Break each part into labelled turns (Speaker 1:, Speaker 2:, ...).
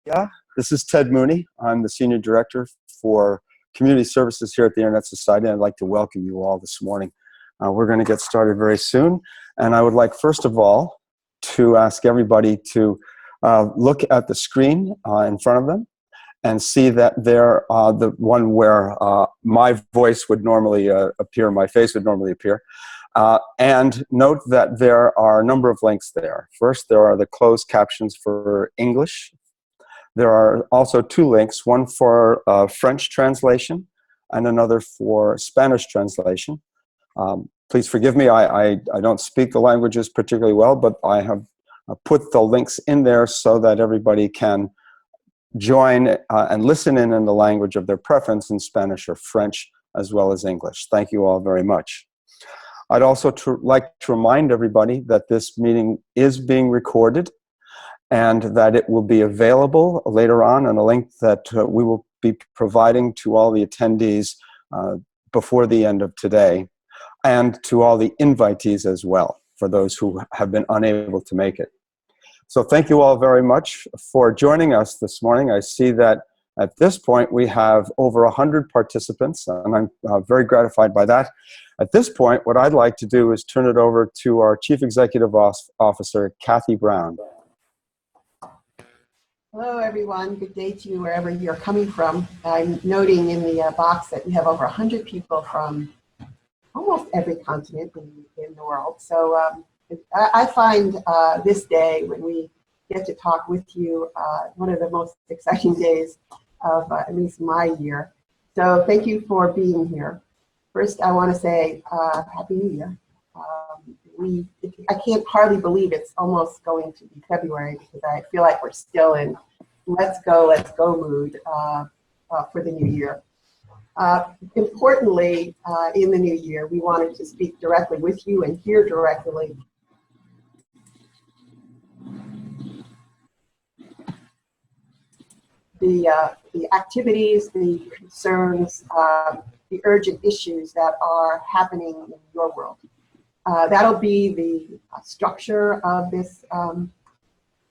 Speaker 1: Yeah, this is Ted Mooney. I'm the Senior Director for Community Services here at the Internet Society. I'd like to welcome you all this morning. We're going to get started very soon, and I would like, first of all, to ask everybody to look at the screen in front of them and see that they're the one where my voice would normally appear, my face would normally appear. And note that there are a number of links there. First, there are the closed captions for English. There are also two links, one for French translation and another for Spanish translation. Please forgive me, I don't speak the languages particularly well, but I have put the links in there so that everybody can join and listen in the language of their preference in Spanish or French as well as English. Thank you all very much. I'd also like to remind everybody that this meeting is being recorded and that it will be available later on a link that we will be providing to all the attendees before the end of today, and to all the invitees as well, for those who have been unable to make it. So thank you all very much for joining us this morning. I see that at this point we have over 100 participants, and I'm very gratified by that. At this point, what I'd like to do is turn it over to our Chief Executive Officer, Kathy Brown.
Speaker 2: Hello, everyone. Good day to you wherever you're coming from. I'm noting in the box that we have over 100 people from almost every continent in the world. So I find this day when we get to talk with you one of the most exciting days of at least my year. So thank you for being here. First, I want to say Happy New Year. I can't hardly believe it's almost going to be February, because I feel like we're still in let's go mood for the new year. Importantly, in the new year, we wanted to speak directly with you and hear directly the activities, the concerns, the urgent issues that are happening in your world. That'll be the structure of this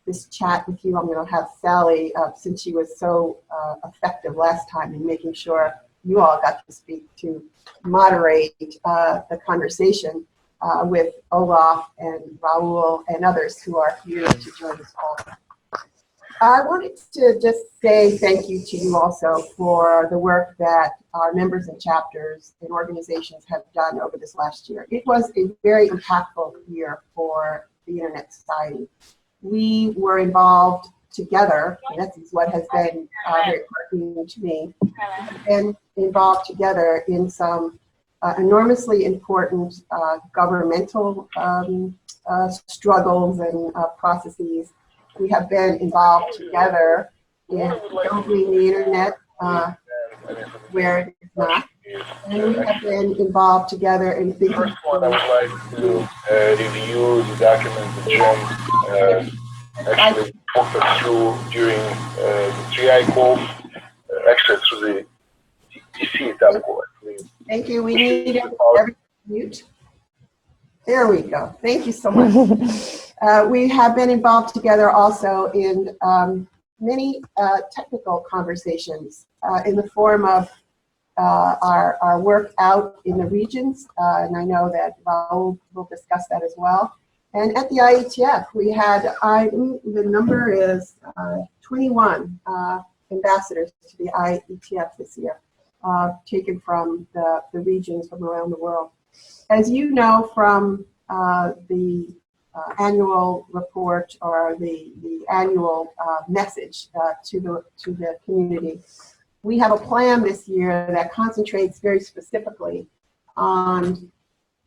Speaker 2: this chat with you. I'm going to have Sally, since she was so effective last time in making sure you all got to speak, to moderate the conversation with Olaf and Raul and others who are here to join this call. I wanted to just say thank you to you also for the work that our members and chapters and organizations have done over this last year. It was a very impactful year for the Internet Society. We were involved together, and that's what has been very heartening to me, and involved together in some enormously important governmental struggles and processes. We have been involved together in building the internet where it is not. And we have been involved together in thinking.
Speaker 3: First one, I would like to review the document that John actually walked us through during the 3i call, actually through the DC tab call, I believe.
Speaker 2: Thank you. We need every mute. There we go. Thank you so much. We have been involved together also in many technical conversations in the form of our work out in the regions, and I know that Raul will discuss that as well. And at the IETF, we had, the number is 21 ambassadors to the IETF this year, taken from the regions from around the world. As you know from the annual report or the annual message to the community, we have a plan this year that concentrates very specifically on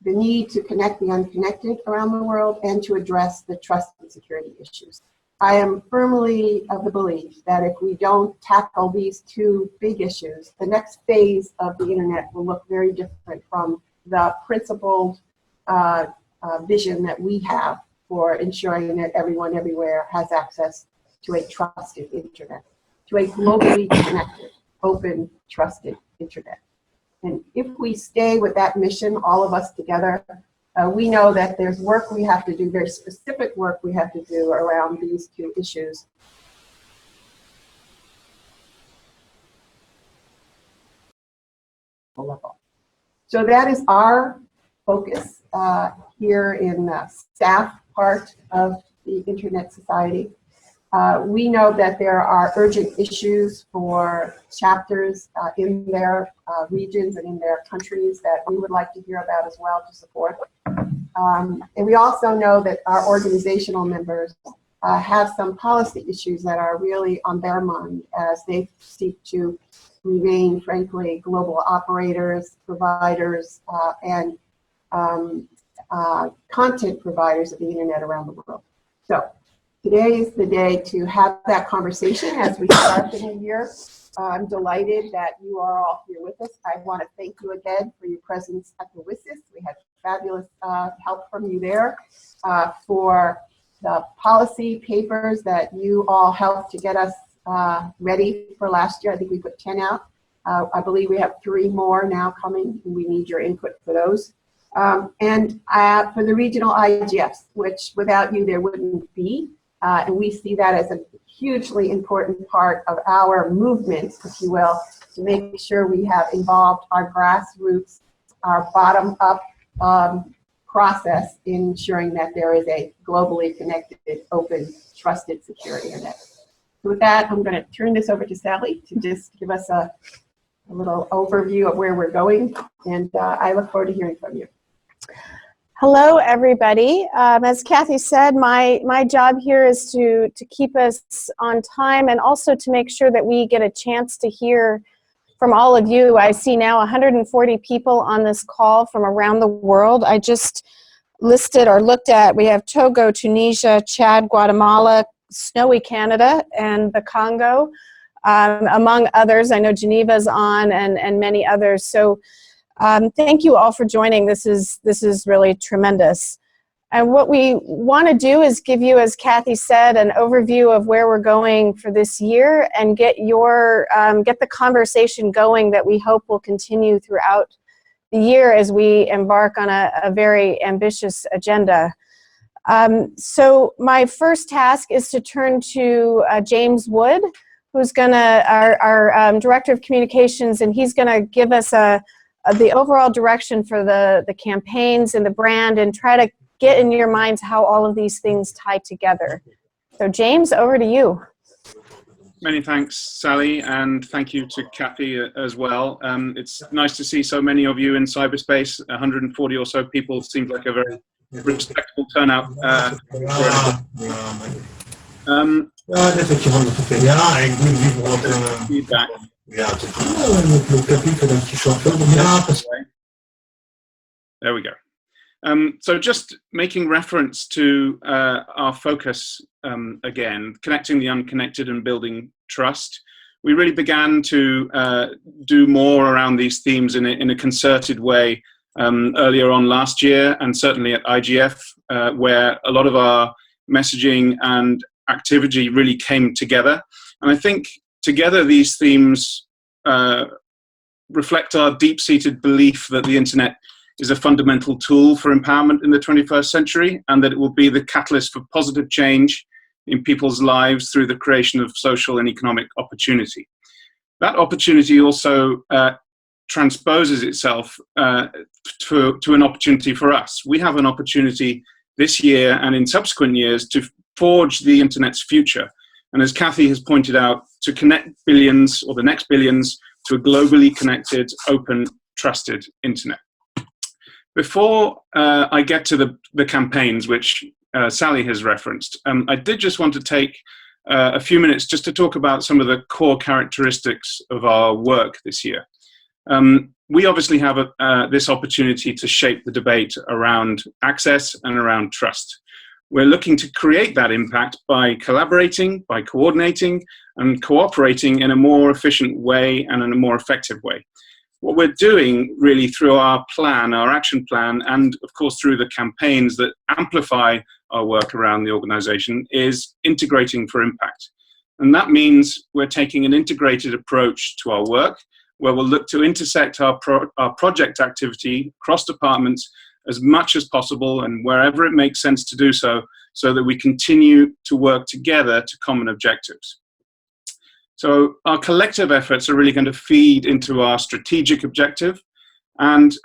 Speaker 2: the need to connect the unconnected around the world and to address the trust and security issues. I am firmly of the belief that if we don't tackle these two big issues, the next phase of the internet will look very different from the principled vision that we have for ensuring that everyone everywhere has access to a trusted internet, to a globally connected, open, trusted internet. And if we stay with that mission, all of us together, we know that there's work we have to do, very specific work we have to do around these two issues. level. So that is our focus here in the staff part of the Internet Society. We know that there are urgent issues for chapters in their regions and in their countries that we would like to hear about as well to support. And we also know that our organizational members have some policy issues that are really on their mind as they seek to remain, frankly, global operators, providers, and content providers of the internet around the world. So today is the day to have that conversation as we start the new year. I'm delighted that you are all here with us. I want to thank you again for your presence at the WSIS. We had fabulous help from you there for the policy papers that you all helped to get us ready for last year. I think we put 10 out. I believe we have 3 more now coming, and we need your input for those. And for the regional IGFs, which without you there wouldn't be. And we see that as a hugely important part of our movement, if you will, to make sure we have involved our grassroots, our bottom-up process in ensuring that there is a globally connected, open, trusted, secure internet. So with that, I'm going to turn this over to Sally to just give us a little overview of where we're going, and I look forward to hearing from you.
Speaker 4: Hello, everybody. As Kathy said, my job here is to keep us on time and also to make sure that we get a chance to hear from all of you. I see now 140 people on this call from around the world. I just listed or looked at, we have Togo, Tunisia, Chad, Guatemala, snowy Canada, and the Congo, among others. I know Geneva's on and many others. So thank you all for joining. This is really tremendous. And what we want to do is give you, as Kathy said, an overview of where we're going for this year and get the conversation going that we hope will continue throughout the year as we embark on a very ambitious agenda. So my first task is to turn to James Wood, who's our Director of Communications, and he's going to give us the overall direction for the campaigns and the brand and try to get in your minds how all of these things tie together. So James, over to you.
Speaker 5: Many thanks, Sally, and thank you to Kathy as well. It's nice to see so many of you in cyberspace. 140 or so people seems like a very respectable turnout. Feedback. There we go. So just making reference to our focus again, connecting the unconnected and building trust. We really began to do more around these themes in a concerted way earlier on last year, and certainly at IGF, where a lot of our messaging and activity really came together. And I think together these themes reflect our deep-seated belief that the internet is a fundamental tool for empowerment in the 21st century, and that it will be the catalyst for positive change in people's lives through the creation of social and economic opportunity. That opportunity also transposes itself to an opportunity for us. We have an opportunity this year and in subsequent years to forge the internet's future. And as Kathy has pointed out, to connect billions or the next billions to a globally connected, open, trusted internet. Before I get to the campaigns, which Sally has referenced, I did just want to take a few minutes just to talk about some of the core characteristics of our work this year. We obviously have this opportunity to shape the debate around access and around trust. We're looking to create that impact by collaborating, by coordinating, and cooperating in a more efficient way and in a more effective way. What we're doing really through our plan, our action plan, and of course through the campaigns that amplify our work around the organization is integrating for impact. And that means we're taking an integrated approach to our work, where we'll look to intersect our project activity across departments as much as possible and wherever it makes sense to do so, so that we continue to work together to common objectives. So our collective efforts are really going to feed into our strategic objective, And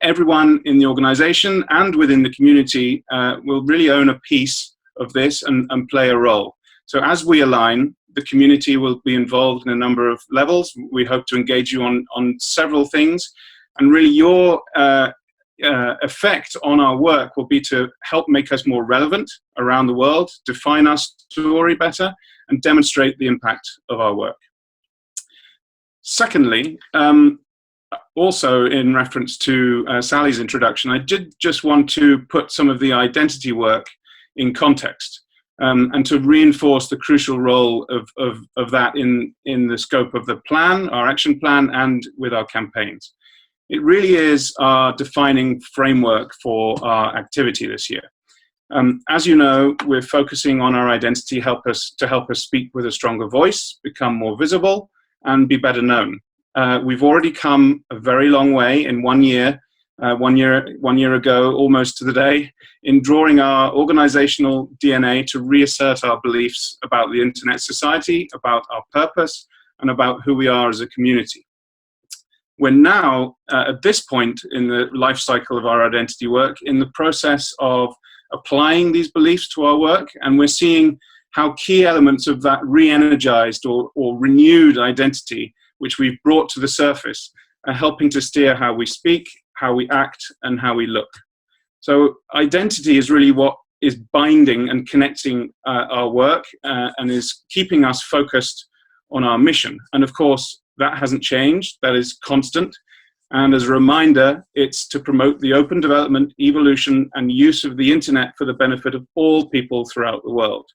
Speaker 5: everyone in the organization and within the community will really own a piece of this and play a role. So as we align, the community will be involved in a number of levels. We hope to engage you on several things. And really your effect on our work will be to help make us more relevant around the world, define our story better, and demonstrate the impact of our work. Secondly, also in reference to Sally's introduction, I did just want to put some of the identity work in context and to reinforce the crucial role of that in the scope of the plan, our action plan, and with our campaigns. It really is our defining framework for our activity this year. As you know, we're focusing on our identity to help us speak with a stronger voice, become more visible, and be better known. We've already come a very long way in 1 year, one year ago, almost to the day, in drawing our organizational DNA to reassert our beliefs about the Internet society, about our purpose, and about who we are as a community. We're now, at this point in the life cycle of our identity work, in the process of applying these beliefs to our work, and we're seeing how key elements of that re-energized or renewed identity, which we've brought to the surface, are helping to steer how we speak, how we act, and how we look. So identity is really what is binding and connecting our work and is keeping us focused on our mission. And of course, that hasn't changed, that is constant. And as a reminder, it's to promote the open development, evolution, and use of the Internet for the benefit of all people throughout the world.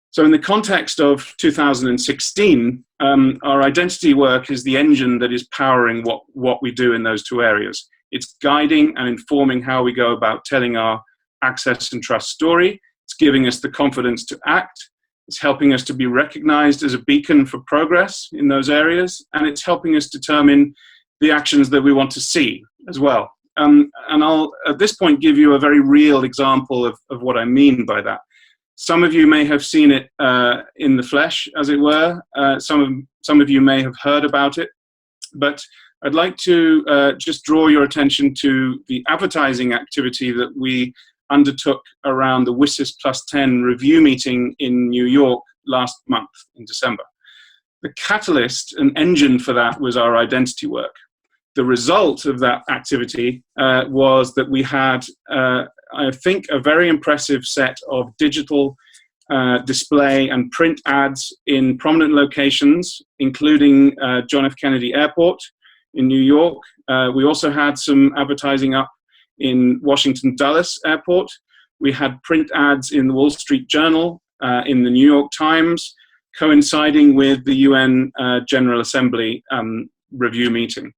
Speaker 5: So in the context of 2016, our identity work is the engine that is powering what we do in those two areas. It's guiding and informing how we go about telling our access and trust story. It's giving us the confidence to act. It's helping us to be recognized as a beacon for progress in those areas. And it's helping us determine the actions that we want to see as well. And I'll, at this point, give you a very real example of what I mean by that. Some of you may have seen it in the flesh, as it were. Some of you may have heard about it. But I'd like to just draw your attention to the advertising activity that we undertook around the WSIS +10 review meeting in New York last month in December. The catalyst and engine for that was our identity work. The result of that activity was that we had, I think, a very impressive set of digital display and print ads in prominent locations, including John F. Kennedy Airport in New York. We also had some advertising up in Washington Dulles Airport. We had print ads in the Wall Street Journal, in the New York Times, coinciding with the UN General Assembly review meeting.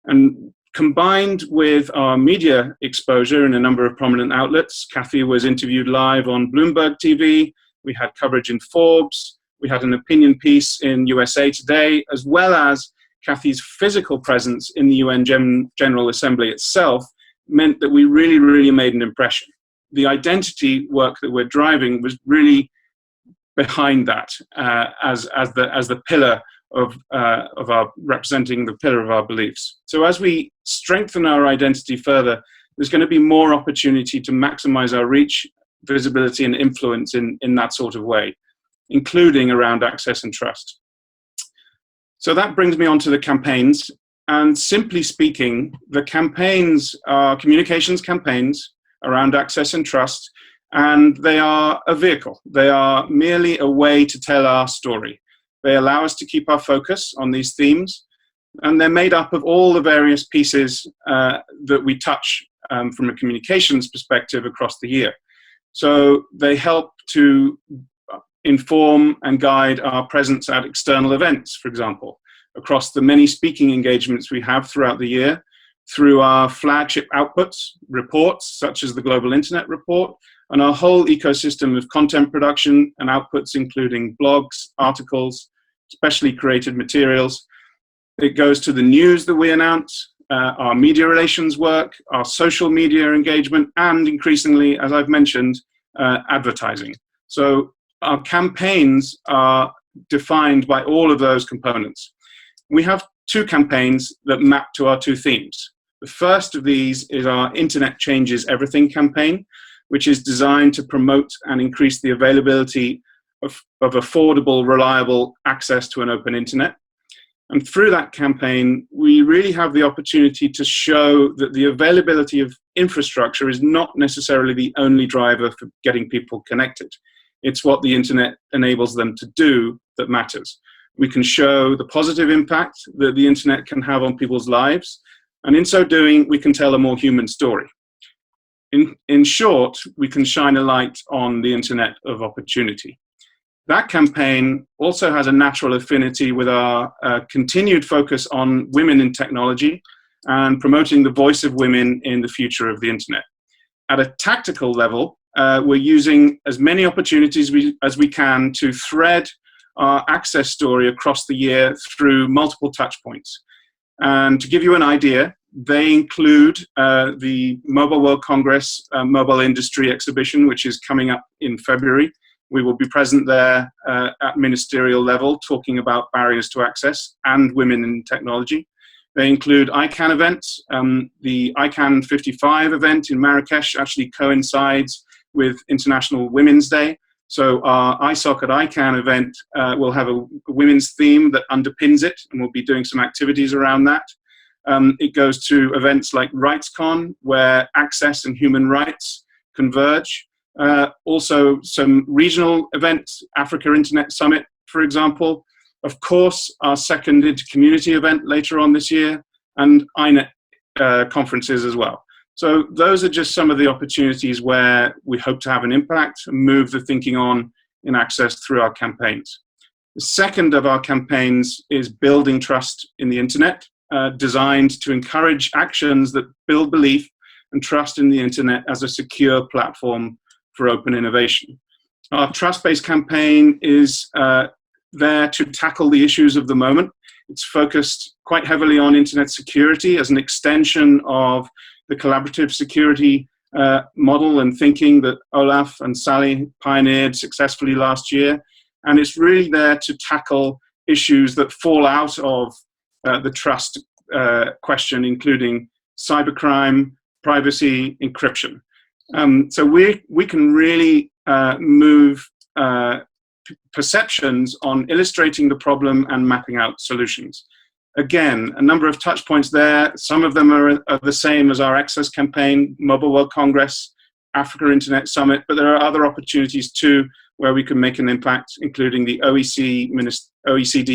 Speaker 5: And combined with our media exposure in a number of prominent outlets, Kathy was interviewed live on Bloomberg TV, we had coverage in Forbes, we had an opinion piece in USA Today, as well as Kathy's physical presence in the UN General Assembly itself meant that we really made an impression. The identity work that we're driving was really behind that as the pillar of our representing the pillar of our beliefs. So as we strengthen our identity further, there's going to be more opportunity to maximize our reach, visibility, and influence in that sort of way, including around access and trust. So that brings me on to the campaigns. And simply speaking, the campaigns are communications campaigns around access and trust, and they are a vehicle. They are merely a way to tell our story. They allow us to keep our focus on these themes, and they're made up of all the various pieces that we touch from a communications perspective across the year. So they help to inform and guide our presence at external events, for example, across the many speaking engagements we have throughout the year, through our flagship outputs, reports, such as the Global Internet Report, and our whole ecosystem of content production and outputs, including blogs, articles, specially created materials. It goes to the news that we announce, our media relations work, our social media engagement, and increasingly, as I've mentioned, advertising. So our campaigns are defined by all of those components. We have two campaigns that map to our two themes. The first of these is our Internet Changes Everything campaign, which is designed to promote and increase the availability of affordable, reliable access to an open internet. And through that campaign, we really have the opportunity to show that the availability of infrastructure is not necessarily the only driver for getting people connected. It's what the internet enables them to do that matters. We can show the positive impact that the internet can have on people's lives, and in so doing, we can tell a more human story. In short, we can shine a light on the internet of opportunity. That campaign also has a natural affinity with our continued focus on women in technology and promoting the voice of women in the future of the internet. At a tactical level, we're using as many opportunities as we can to thread our access story across the year through multiple touch points. And to give you an idea, they include the Mobile World Congress Mobile Industry Exhibition, which is coming up in February. We will be present there at ministerial level, talking about barriers to access and women in technology. They include ICANN events. The ICANN 55 event in Marrakesh actually coincides with International Women's Day. So our ISOC at ICANN event will have a women's theme that underpins it, and we'll be doing some activities around that. It goes to events like RightsCon, where access and human rights converge. Also some regional events, Africa Internet Summit, for example. Of course, our seconded community event later on this year, and INET conferences as well. So those are just some of the opportunities where we hope to have an impact and move the thinking on in access through our campaigns. The second of our campaigns is building trust in the internet, designed to encourage actions that build belief and trust in the internet as a secure platform for open innovation. Our trust-based campaign is there to tackle the issues of the moment. It's focused quite heavily on internet security as an extension of the collaborative security model and thinking that Olaf and Sally pioneered successfully last year. And it's really there to tackle issues that fall out of the trust question, including cybercrime, privacy, encryption. So we can really move perceptions on illustrating the problem and mapping out solutions. Again, a number of touch points there. Some of them are the same as our Access campaign, Mobile World Congress, Africa Internet Summit, but there are other opportunities too where we can make an impact, including the OECD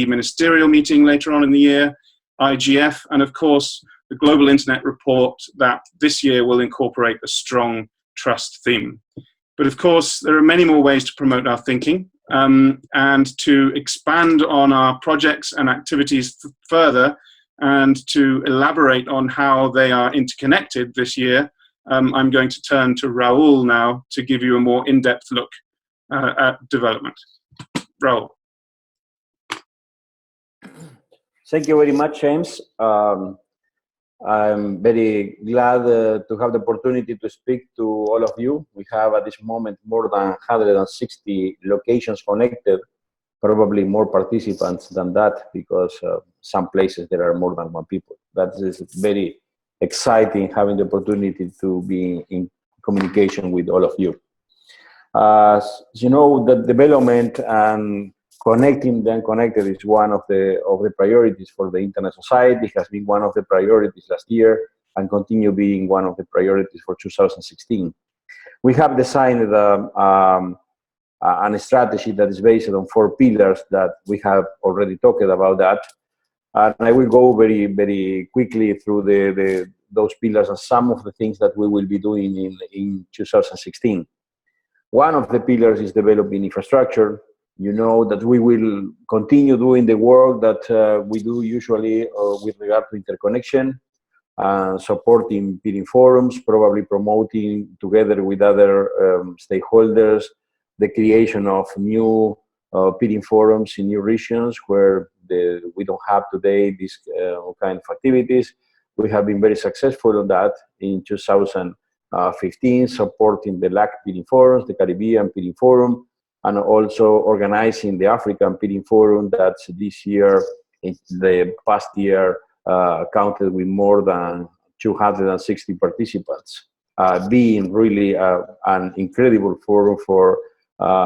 Speaker 5: ministerial meeting later on in the year, IGF, and of course, the Global Internet Report that this year will incorporate a strong trust theme. But of course, there are many more ways to promote our thinking and to expand on our projects and activities further and to elaborate on how they are interconnected this year. I'm going to turn to Raul now to give you a more in-depth look at development. Raul.
Speaker 6: Thank you very much, James. I'm very glad to have the opportunity to speak to all of you. We have at this moment more than 160 locations connected, probably more participants than that because some places there are more than one people. That is very exciting having the opportunity to be in communication with all of you. As you know, the development and connecting the unconnected is one of the priorities for the Internet Society. It has been one of the priorities last year and continue being one of the priorities for 2016. We have designed a strategy that is based on 4 pillars that we have already talked about that. And I will go very, very quickly through those pillars and some of the things that we will be doing in 2016. One of the pillars is developing infrastructure. You know that we will continue doing the work that we do usually with regard to interconnection, supporting peering forums, probably promoting together with other stakeholders the creation of new peering forums in new regions where we don't have today these kind of activities. We have been very successful on that in 2015, supporting the LAC peering forums, the Caribbean peering forum, and also organizing the African Peering Forum that this year, in the past year, counted with more than 260 participants, being really an incredible forum for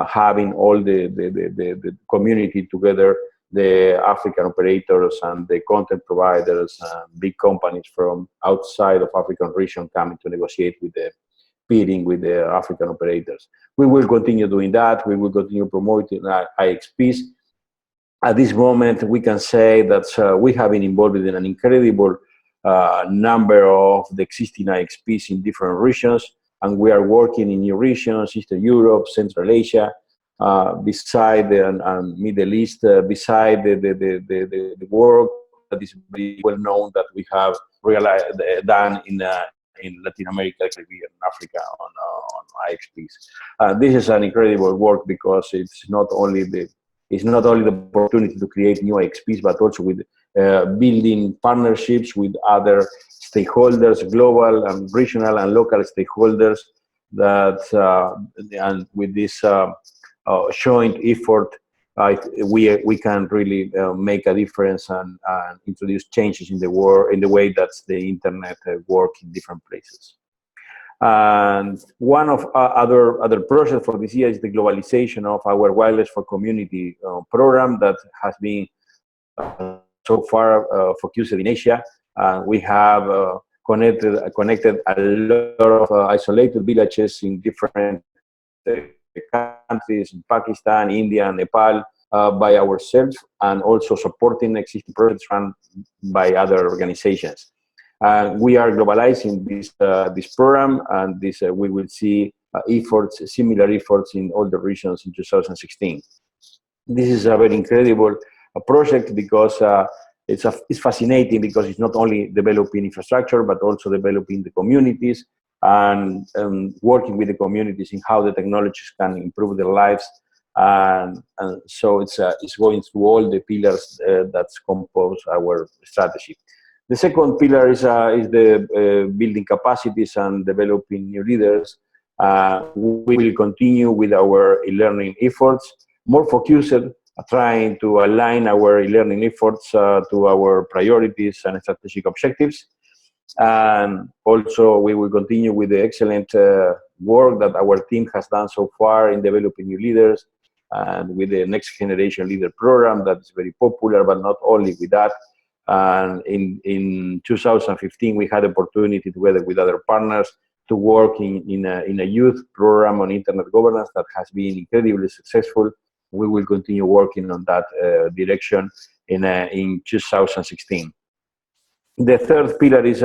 Speaker 6: having all the community together, the African operators and the content providers and big companies from outside of African region coming to negotiate with the bidding with the African operators. We will continue doing that. We will continue promoting IXPs. At this moment, we can say that we have been involved in an incredible number of the existing IXPs in different regions, and we are working in new regions, Eastern Europe, Central Asia, beside and Middle East, beside the work that is very well known that we have done in Latin America, Caribbean, and Africa on IXPs. This is an incredible work because it's not only the opportunity to create new IXPs, but also with building partnerships with other stakeholders, global and regional and local stakeholders, that and with this joint effort, we can really make a difference and introduce changes in the way that the internet works in different places. And one of other projects for this year is the globalization of our Wireless for Community program that has been so far focused in Asia. We have connected a lot of isolated villages in different countries, in Pakistan, India, and Nepal, by ourselves, and also supporting existing projects run by other organizations. We are globalizing this program, and we will see similar efforts in all the regions in 2016. This is a very incredible project because it's fascinating, because it's not only developing infrastructure but also developing the communities and working with the communities in how the technologies can improve their lives. And so it's going through all the pillars that compose our strategy. The second pillar is the building capacities and developing new leaders. We will continue with our e-learning efforts, more focused, trying to align our e-learning efforts to our priorities and strategic objectives. And also we will continue with the excellent work that our team has done so far in developing new leaders, and with the Next Generation Leader program that is very popular, but not only with that. And in 2015, we had the opportunity, together with other partners, to work in a youth program on internet governance that has been incredibly successful. We will continue working on that direction in 2016. The third pillar is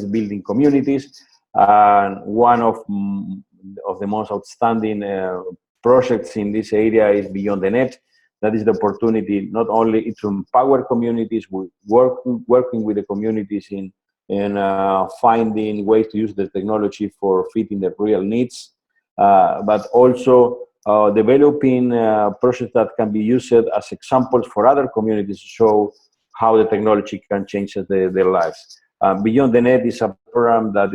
Speaker 6: building communities, and one of the most outstanding projects in this area is Beyond the Net. That is the opportunity not only to empower communities, working with the communities in finding ways to use the technology for fitting their real needs, but also developing projects that can be used as examples for other communities to show how the technology can change their lives. Beyond the Net is a program that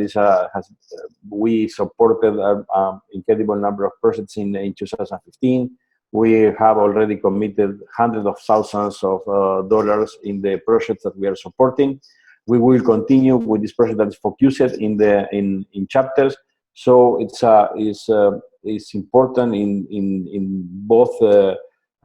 Speaker 6: we supported an incredible number of projects in 2015. We have already committed hundreds of thousands of dollars in the projects that we are supporting. We will continue with this project that is focused in chapters. So it's important in both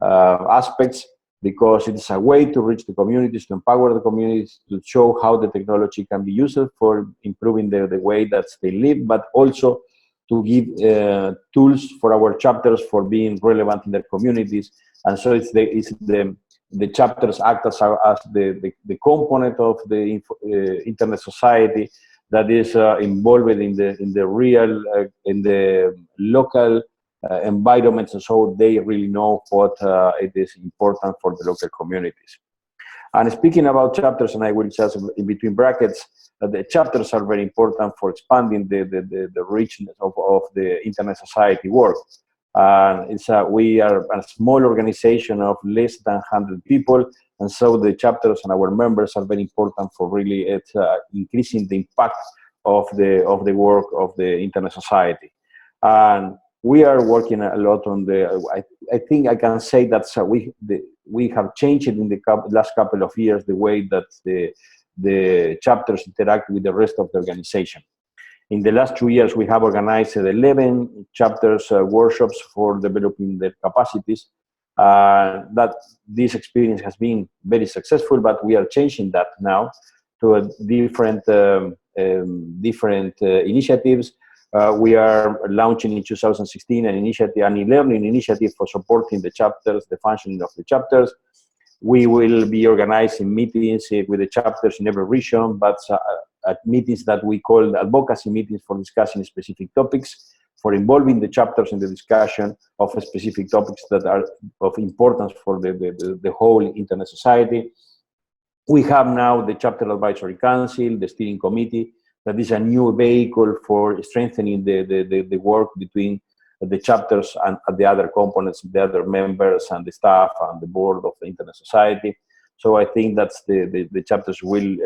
Speaker 6: aspects, because it's a way to reach the communities, to empower the communities, to show how the technology can be used for improving the way that they live, but also to give tools for our chapters for being relevant in their communities. And so the chapters act as the component of the internet society that is involved in the real, in the local environments, and so they really know what it is important for the local communities. And speaking about chapters, and I will just in between brackets, the chapters are very important for expanding the richness of the internet society work. And we are a small organization of less than 100 people, and so the chapters and our members are very important for really increasing the impact of the work of the internet society. And we are working a lot on I think I can say that we have changed in the last couple of years the way that the chapters interact with the rest of the organization. In the last 2 years, we have organized 11 chapters workshops for developing their capacities. That this experience has been very successful, but we are changing that now to a different initiatives. We are launching in 2016 an initiative, an e-learning initiative for supporting the chapters, the functioning of the chapters. We will be organizing meetings with the chapters in every region, but at meetings that we call advocacy meetings for discussing specific topics, for involving the chapters in the discussion of specific topics that are of importance for the whole internet society. We have now the Chapter Advisory Council, the Steering Committee, that is a new vehicle for strengthening the work between the chapters and the other components, the other members and the staff and the board of the Internet Society. So I think that's the chapters will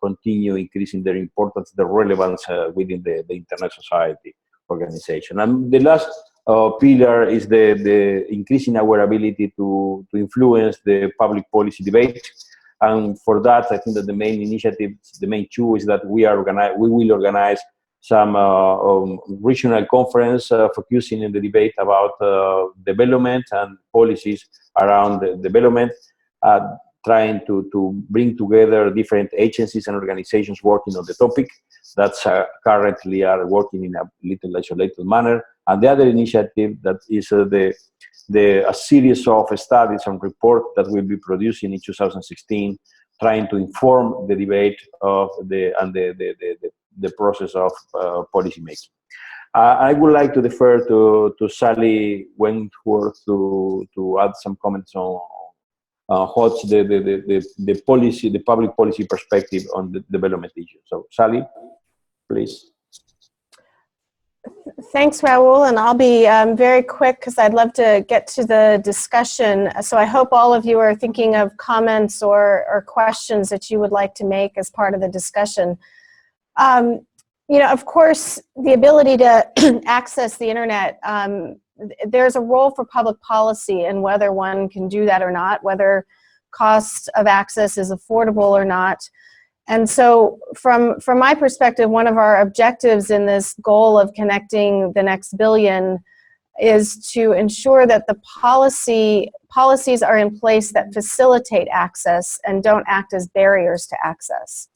Speaker 6: continue increasing their importance, their relevance within the Internet Society organization. And the last pillar is the increasing our ability to influence the public policy debate. And for that, I think that the main initiative, the main two, is that we will organize some regional conference focusing in the debate about development and policies around the development, trying to bring together different agencies and organizations working on the topic that's currently are working in a little isolated manner. And the other initiative that is a series of studies and reports that we'll be producing in 2016, trying to inform the debate of the process of policy making. I would like to defer to Sally Wentworth to add some comments on what's the policy, the public policy perspective on the development issue. So Sally, please.
Speaker 4: Thanks, Raul, and I'll be very quick because I'd love to get to the discussion. So I hope all of you are thinking of comments or questions that you would like to make as part of the discussion. You know, of course, the ability to access the internet, there's a role for public policy in whether one can do that or not, whether cost of access is affordable or not. And so from my perspective, one of our objectives in this goal of connecting the next billion is to ensure that the policies are in place that facilitate access and don't act as barriers to access.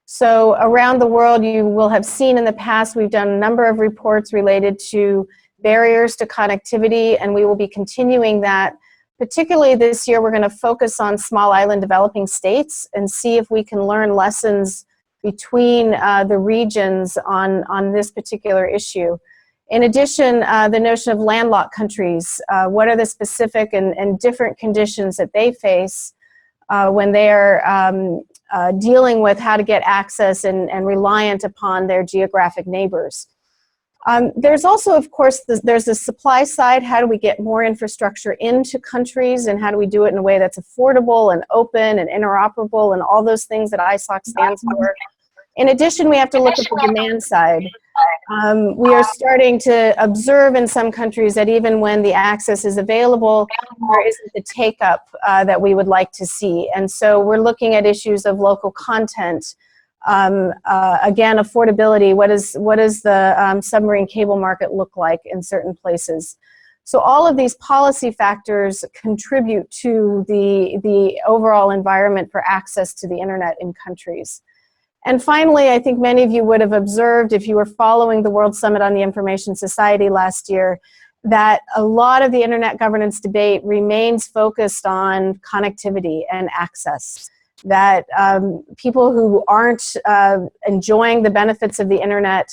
Speaker 4: So around the world, you will have seen in the past, we've done a number of reports related to barriers to connectivity, and we will be continuing that. Particularly this year, we're going to focus on small island developing states and see if we can learn lessons between the regions on this particular issue. In addition, the notion of landlocked countries, what are the specific and different conditions that they face when they are dealing with how to get access and reliant upon their geographic neighbors. There's also, of course, there's the supply side. How do we get more infrastructure into countries, and how do we do it in a way that's affordable and open and interoperable and all those things that ISOC stands for? In addition, we have to look at the demand side. We are starting to observe in some countries that even when the access is available, there isn't the take-up that we would like to see. And so we're looking at issues of local content. Again, affordability, what does the submarine cable market look like in certain places? So all of these policy factors contribute to the overall environment for access to the internet in countries. And finally, I think many of you would have observed, if you were following the World Summit on the Information Society last year, that a lot of the internet governance debate remains focused on connectivity and access. That people who aren't enjoying the benefits of the internet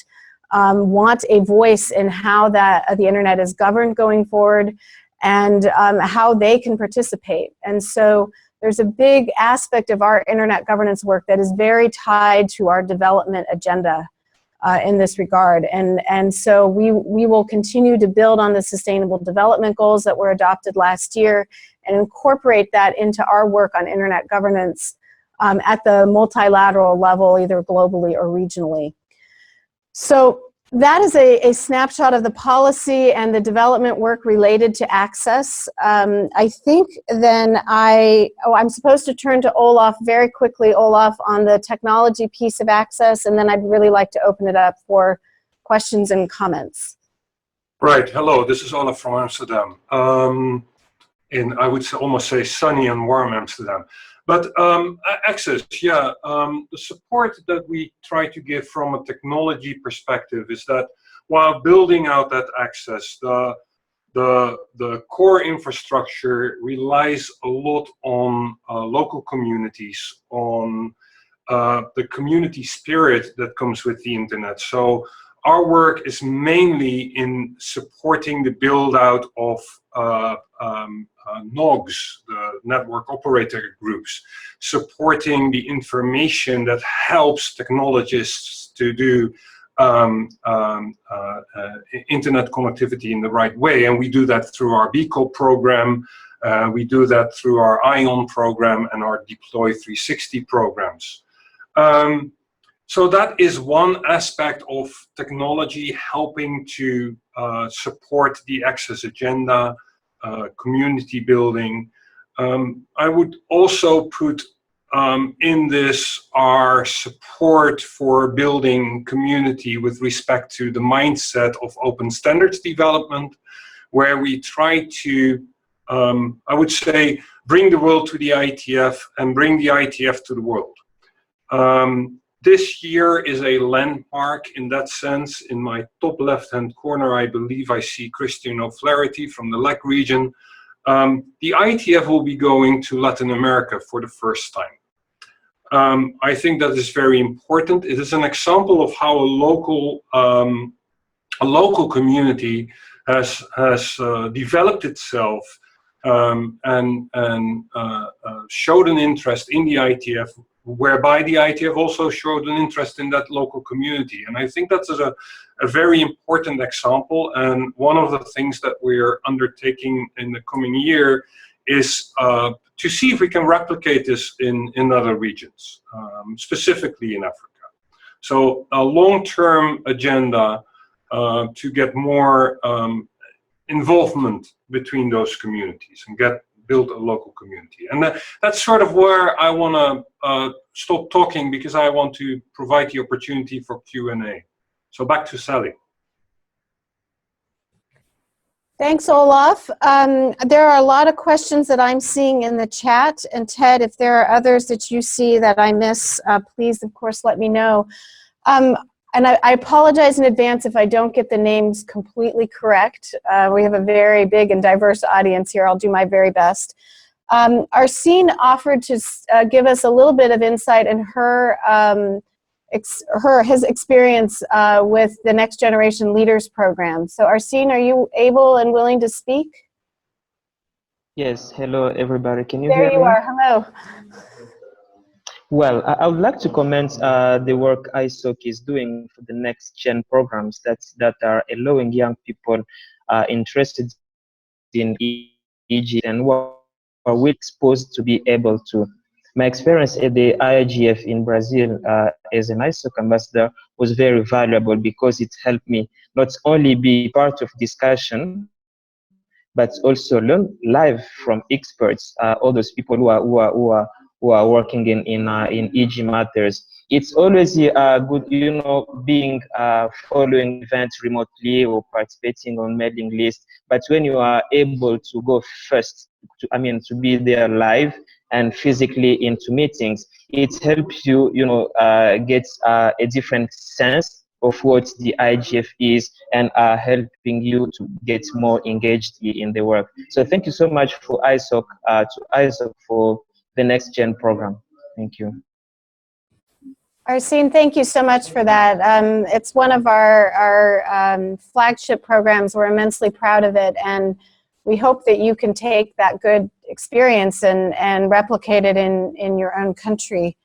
Speaker 4: want a voice in how the internet is governed going forward and how they can participate. And so there's a big aspect of our internet governance work that is very tied to our development agenda in this regard. And so we will continue to build on the Sustainable Development Goals that were adopted last year and incorporate that into our work on internet governance at the multilateral level, either globally or regionally. So That is a snapshot of the policy and the development work related to access. I think then I'm supposed to turn to Olaf very quickly, Olaf, on the technology piece of access, and then I'd really like to open it up for questions and comments.
Speaker 7: Right. Hello, this is Olaf from Amsterdam. In, I would almost say, sunny and warm Amsterdam. But access, yeah, the support that we try to give from a technology perspective is that while building out that access, the core infrastructure relies a lot on local communities, on the community spirit that comes with the internet. So our work is mainly in supporting the build out of NOGs, the network operator groups, supporting the information that helps technologists to do internet connectivity in the right way. And we do that through our BCO program, we do that through our ION program and our Deploy 360 programs. So that is one aspect of technology helping to support the access agenda, community building. I would also put in this our support for building community with respect to the mindset of open standards development, where we try to, I would say, bring the world to the IETF and bring the IETF to the world. This year is a landmark in that sense. In my top left-hand corner, I believe I see Christian O'Flaherty from the LAC region. The IETF will be going to Latin America for the first time. I think that is very important. It is an example of how a local community has developed itself and showed an interest in the IETF, whereby the IETF also showed an interest in that local community. And I think that's a very important example. And one of the things that we're undertaking in the coming year is to see if we can replicate this in other regions, specifically in Africa. So a long-term agenda to get more involvement between those communities and build a local community. And that's sort of where I want to stop talking, because I want to provide the opportunity for Q&A. So back to Sally.
Speaker 4: Thanks, Olaf. There are a lot of questions that I'm seeing in the chat. And Ted, if there are others that you see that I miss, please, of course, let me know. And I apologize in advance if I don't get the names completely correct. We have a very big and diverse audience here. I'll do my very best. Arsene offered to give us a little bit of insight in his experience with the Next Generation Leaders Program. So Arsene, are you able and willing to speak?
Speaker 8: Yes, hello everybody. Can you hear me?
Speaker 4: There you are, hello.
Speaker 8: Well, I would like to comment the work ISOC is doing for the next gen programs that are allowing young people interested in Egypt and what are we exposed to be able to. My experience at the IIGF in Brazil as an ISOC ambassador was very valuable, because it helped me not only be part of discussion, but also learn live from experts, all those people who are working in EG matters. It's always good, being following events remotely or participating on mailing lists. But when you are able to go first, to be there live and physically into meetings, it helps you, get a different sense of what the IGF is, and helping you to get more engaged in the work. So thank you so much for ISOC, for the Next Gen program. Thank you.
Speaker 4: Arsene, thank you so much for that. It's one of our flagship programs. We're immensely proud of it, and we hope that you can take that good experience and replicate it in your own country.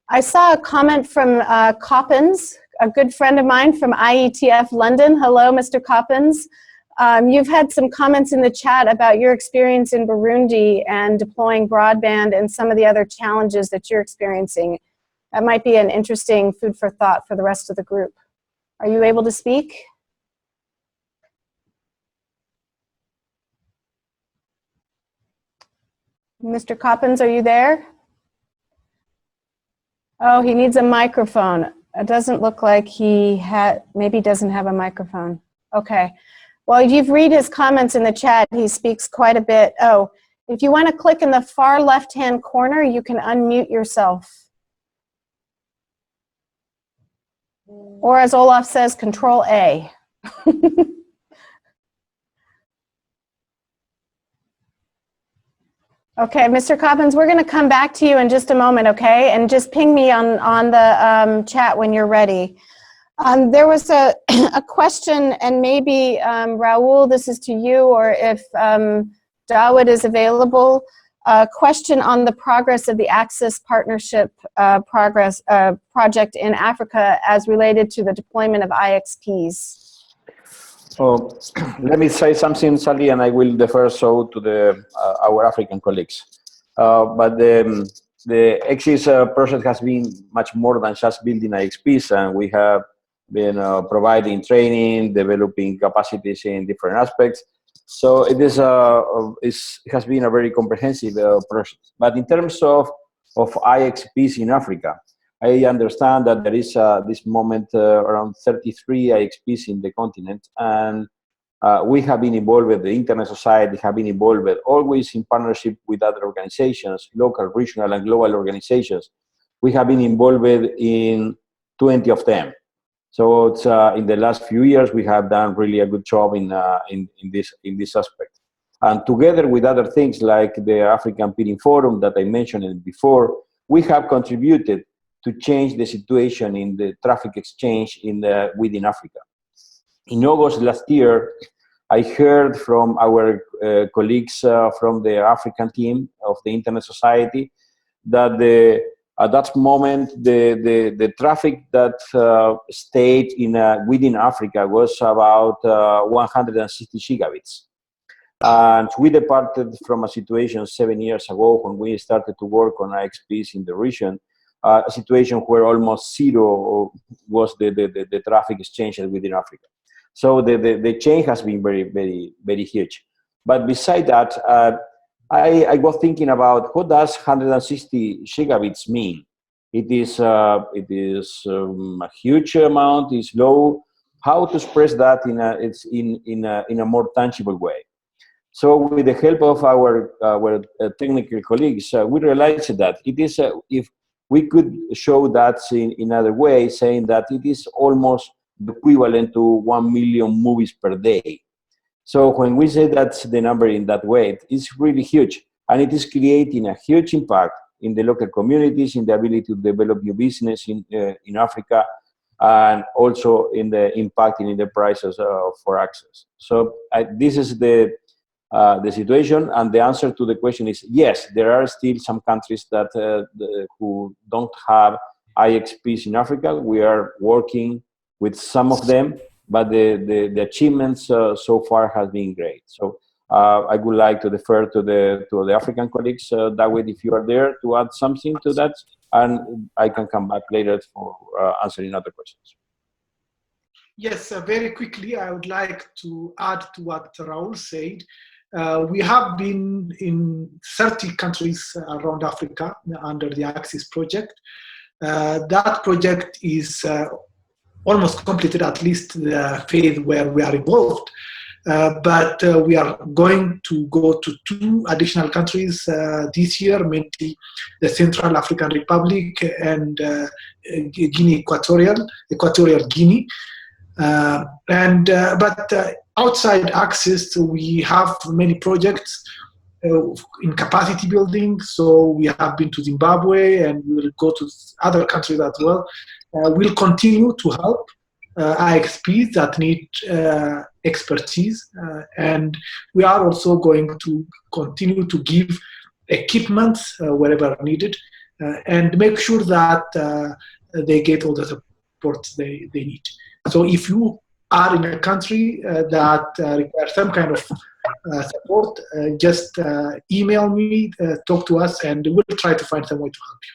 Speaker 4: I saw a comment from Coppins, a good friend of mine from IETF London. Hello, Mr. Coppins. You've had some comments in the chat about your experience in Burundi and deploying broadband and some of the other challenges that you're experiencing. That might be an interesting food for thought for the rest of the group. Are you able to speak? Mr. Coppins, are you there? Oh, he needs a microphone. It doesn't look like he maybe doesn't have a microphone. Okay. Well, you've read his comments in the chat. He speaks quite a bit. Oh, if you want to click in the far left-hand corner, you can unmute yourself. Or as Olaf says, Control A. Okay, Mr. Coppins, we're going to come back to you in just a moment, okay? And just ping me on the chat when you're ready. There was a question, and maybe, Raul, this is to you, or if Dawood is available, a question on the progress of the Access Partnership project in Africa as related to the deployment of IXPs.
Speaker 6: Oh, let me say something, Sally, and I will defer so to our African colleagues. But the Axis project has been much more than just building IXPs, and we have been providing training, developing capacities in different aspects. So it has been a very comprehensive project. But in terms of IXPs in Africa, I understand that there is this moment around 33 IXPs in the continent, and we have been involved with the Internet Society, have been involved with, always in partnership with other organizations, local, regional, and global organizations. We have been involved in 20 of them. So it's, in the last few years, we have done really a good job in this aspect. And together with other things like the African PM Forum that I mentioned before, we have contributed to change the situation in the traffic exchange within Africa. In August last year, I heard from our colleagues from the African team of the Internet Society that at that moment, the traffic that stayed within Africa was about 160 gigabits. And we departed from a situation 7 years ago when we started to work on IXPs in the region, a situation where almost zero was the traffic exchange within Africa. So the change has been very, very, very huge. But beside that, I was thinking about what does 160 gigabits mean? It is a huge amount, it's low. How to express that in a more tangible way? So with the help of our technical colleagues, we realized that it is, if we could show that in other way, saying that it is almost equivalent to 1 million movies per day. So when we say that's the number in that way, it's really huge. And it is creating a huge impact in the local communities, in the ability to develop new business in Africa, and also in the impact in the prices for access. So this is the situation, and the answer to the question is yes, there are still some countries that who don't have IXPs in Africa. We are working with some of them, but the achievements so far has been great. So I would like to defer to the African colleagues, Dawood, if you are there, to add something to that, and I can come back later for answering other questions.
Speaker 9: Yes, very quickly, I would like to add to what Raul said. We have been in 30 countries around Africa under the Axis project. That project is almost completed, at least the phase where we are involved. But we are going to go to 2 additional countries this year, mainly the Central African Republic and Guinea Equatorial Guinea. But outside Access, we have many projects in capacity building. So we have been to Zimbabwe, and we will go to other countries as well. We'll continue to help IXPs that need expertise, and we are also going to continue to give equipment wherever needed, and make sure that they get all the support they need. So if you are in a country that requires some kind of support, just email me, talk to us, and we'll try to find some way to help you.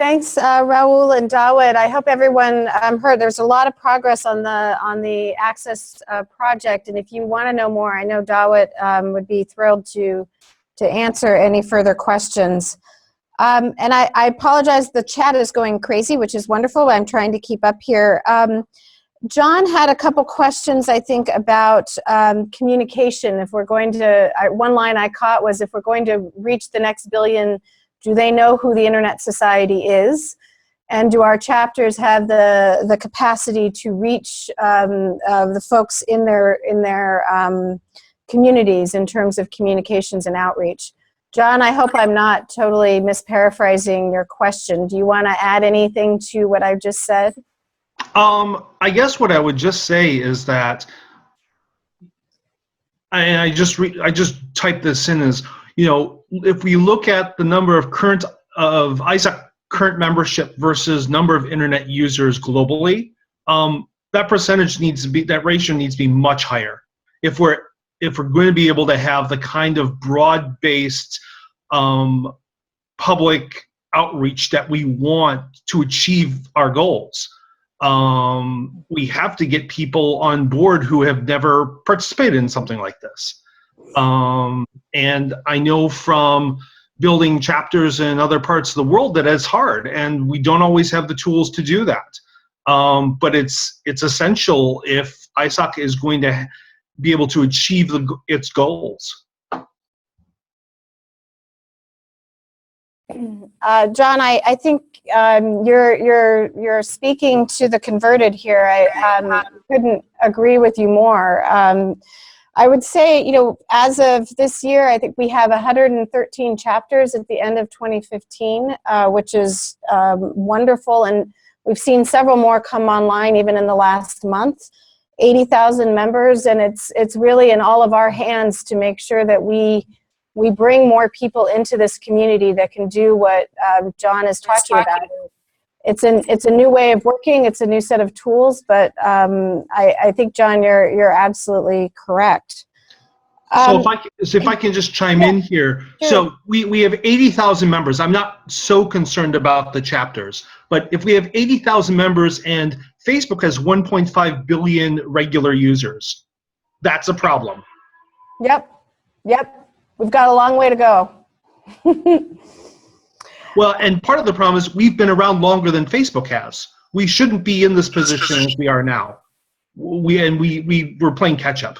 Speaker 4: Thanks, Raul and Dawit. I hope everyone heard there's a lot of progress on the Access project, and if you want to know more, I know Dawit would be thrilled to answer any further questions. And I apologize, the chat is going crazy, which is wonderful. I'm trying to keep up here. John had a couple questions, I think, about communication. If we're going to, one line I caught was, if we're going to reach the next billion, do they know who the Internet Society is? And do our chapters have the capacity to reach the folks in their communities in terms of communications and outreach? John, I hope I'm not totally misparaphrasing your question. Do you want to add anything to what I've just said?
Speaker 10: I guess what I would just say is that, and I just typed this in, is, you know, if we look at the number of ISOC current membership versus number of internet users globally, that percentage needs to be, that ratio needs to be much higher. If we're going to be able to have the kind of broad-based public outreach that we want to achieve our goals. We have to get people on board who have never participated in something like this. And I know from building chapters in other parts of the world that it's hard, and we don't always have the tools to do that. But it's essential if ISOC is going to be able to achieve its goals.
Speaker 4: John, I think you're speaking to the converted here. I couldn't agree with you more. I would say, you know, as of this year, I think we have 113 chapters at the end of 2015, which is wonderful, and we've seen several more come online even in the last month. 80,000 members, and it's really in all of our hands to make sure that we bring more people into this community that can do what John is talking about. It's a new way of working. It's a new set of tools, but I think, John, you're absolutely correct.
Speaker 10: So if I can just chime in here. Sure. So we have 80,000 members. I'm not so concerned about the chapters, but if we have 80,000 members and Facebook has 1.5 billion regular users, that's a problem.
Speaker 4: Yep. We've got a long way to go.
Speaker 10: Well, and part of the problem is we've been around longer than Facebook has. We shouldn't be in this position as we are now. We're playing catch up.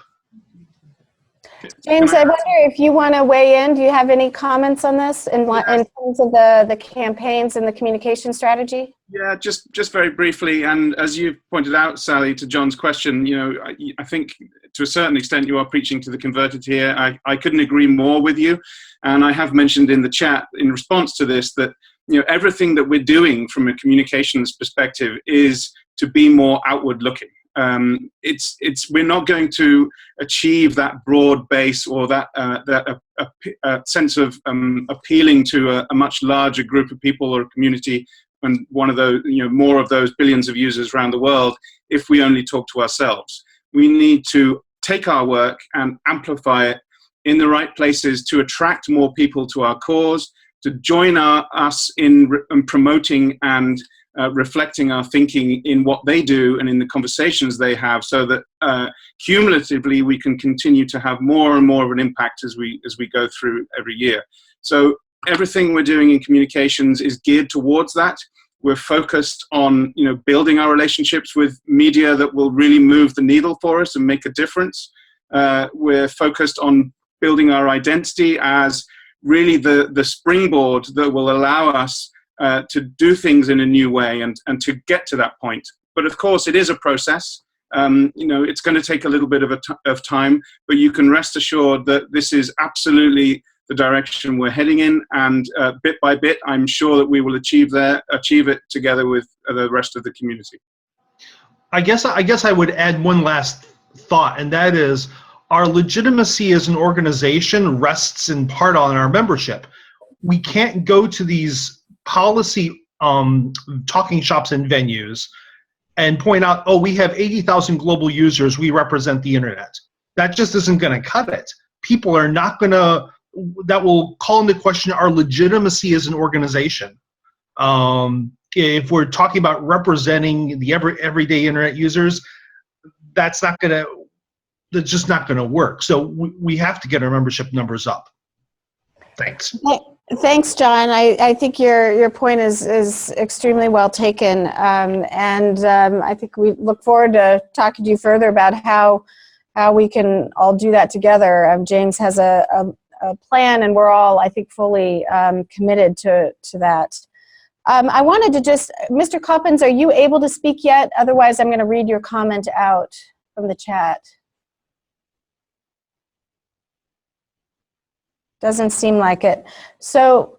Speaker 4: James, I wonder if you want to weigh in. Do you have any comments on this in terms of the campaigns and the communication strategy?
Speaker 5: Yeah, just very briefly, and as you pointed out, Sally, to John's question, you know, I think to a certain extent you are preaching to the converted here. I couldn't agree more with you, and I have mentioned in the chat in response to this that, you know, everything that we're doing from a communications perspective is to be more outward looking. We're not going to achieve that broad base or that sense of appealing to a much larger group of people or a community, and one of those, you know, more of those billions of users around the world, if we only talk to ourselves. We need to take our work and amplify it in the right places to attract more people to our cause, to join us in promoting and reflecting our thinking in what they do and in the conversations they have, so that cumulatively we can continue to have more and more of an impact as we go through every year. So everything we're doing in communications is geared towards that. We're focused on, you know, building our relationships with media that will really move the needle for us and make a difference. We're focused on building our identity as really the springboard that will allow us to do things in a new way and to get to that point. But of course, it is a process. You know, it's going to take a little bit of time, but you can rest assured that this is absolutely the direction we're heading in, and bit by bit, I'm sure that we will achieve it together with the rest of the community.
Speaker 10: I guess I would add one last thought, and that is our legitimacy as an organization rests in part on our membership. We can't go to these policy talking shops and venues and point out, oh, we have 80,000 global users, we represent the internet. That just isn't going to cut it. People are not going to, that will call into question our legitimacy as an organization. If we're talking about representing the everyday internet users, that's just not gonna work. So we have to get our membership numbers up. Thanks.
Speaker 4: Thanks, John. I think your point is extremely well taken, and I think we look forward to talking to you further about how we can all do that together. James has a plan, and we're all, I think, fully committed to that. I wanted to just, Mr. Coppens, are you able to speak yet? Otherwise, I'm going to read your comment out from the chat. Doesn't seem like it. So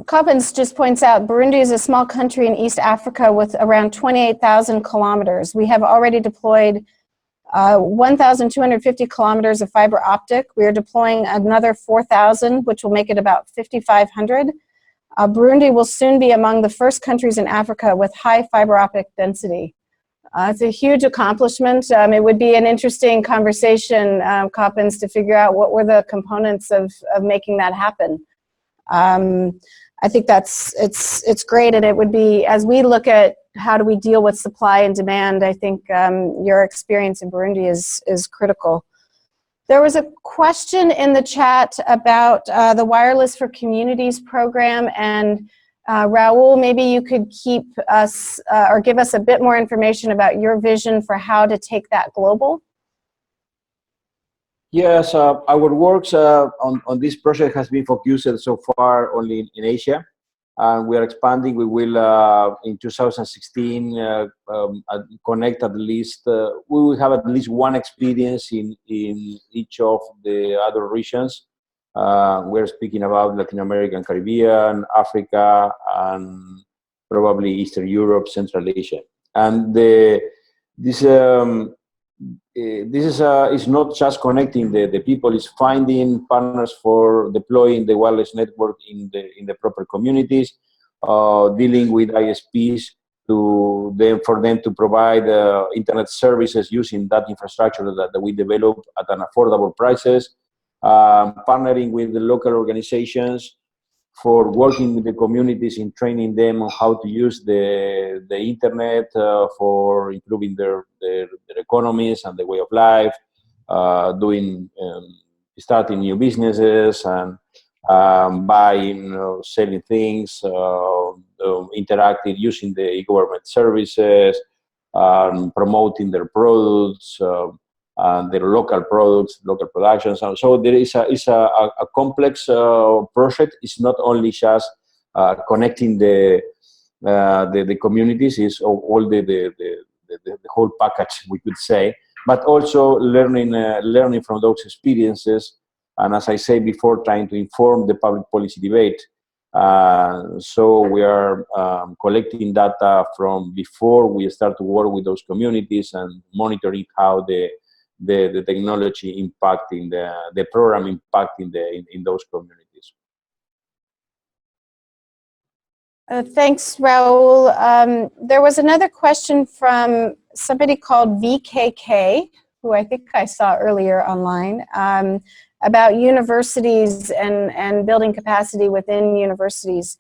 Speaker 4: Coppens just points out, Burundi is a small country in East Africa with around 28,000 kilometers. We have already deployed 1,250 kilometers of fiber optic. We are deploying another 4,000, which will make it about 5,500. Burundi will soon be among the first countries in Africa with high fiber optic density. It's a huge accomplishment. It would be an interesting conversation, Coppens, to figure out what were the components of making that happen. I think it's great, and it would be, as we look at how do we deal with supply and demand, I think your experience in Burundi is critical. There was a question in the chat about the Wireless for Communities program, and Raul, maybe you could keep us or give us a bit more information about your vision for how to take that global.
Speaker 6: Yes, our works on this project has been focused so far only in Asia. We are expanding. We will, in 2016, connect at least, we will have at least one experience in each of the other regions. We're speaking about Latin America and Caribbean, Africa, and probably Eastern Europe, Central Asia. And this is not just connecting the people, it's finding partners for deploying the wireless network in the proper communities, dealing with ISPs for them to provide internet services using that infrastructure that we develop at an affordable prices, partnering with the local organizations for working with the communities in training them on how to use the internet for improving their economies and the way of life, starting new businesses and buying, selling things, interacting, using the e-government services, promoting their products, their local products, local productions. And so there is a complex project. It's not only just connecting the communities, it's all the whole package, we could say, but also learning from those experiences. And as I said before, trying to inform the public policy debate. So we are collecting data from before we start to work with those communities and monitoring how the technology impacting the program impacting in those communities.
Speaker 4: Thanks, Raul. There was another question from somebody called VKK, who I think I saw earlier online, about universities and building capacity within universities.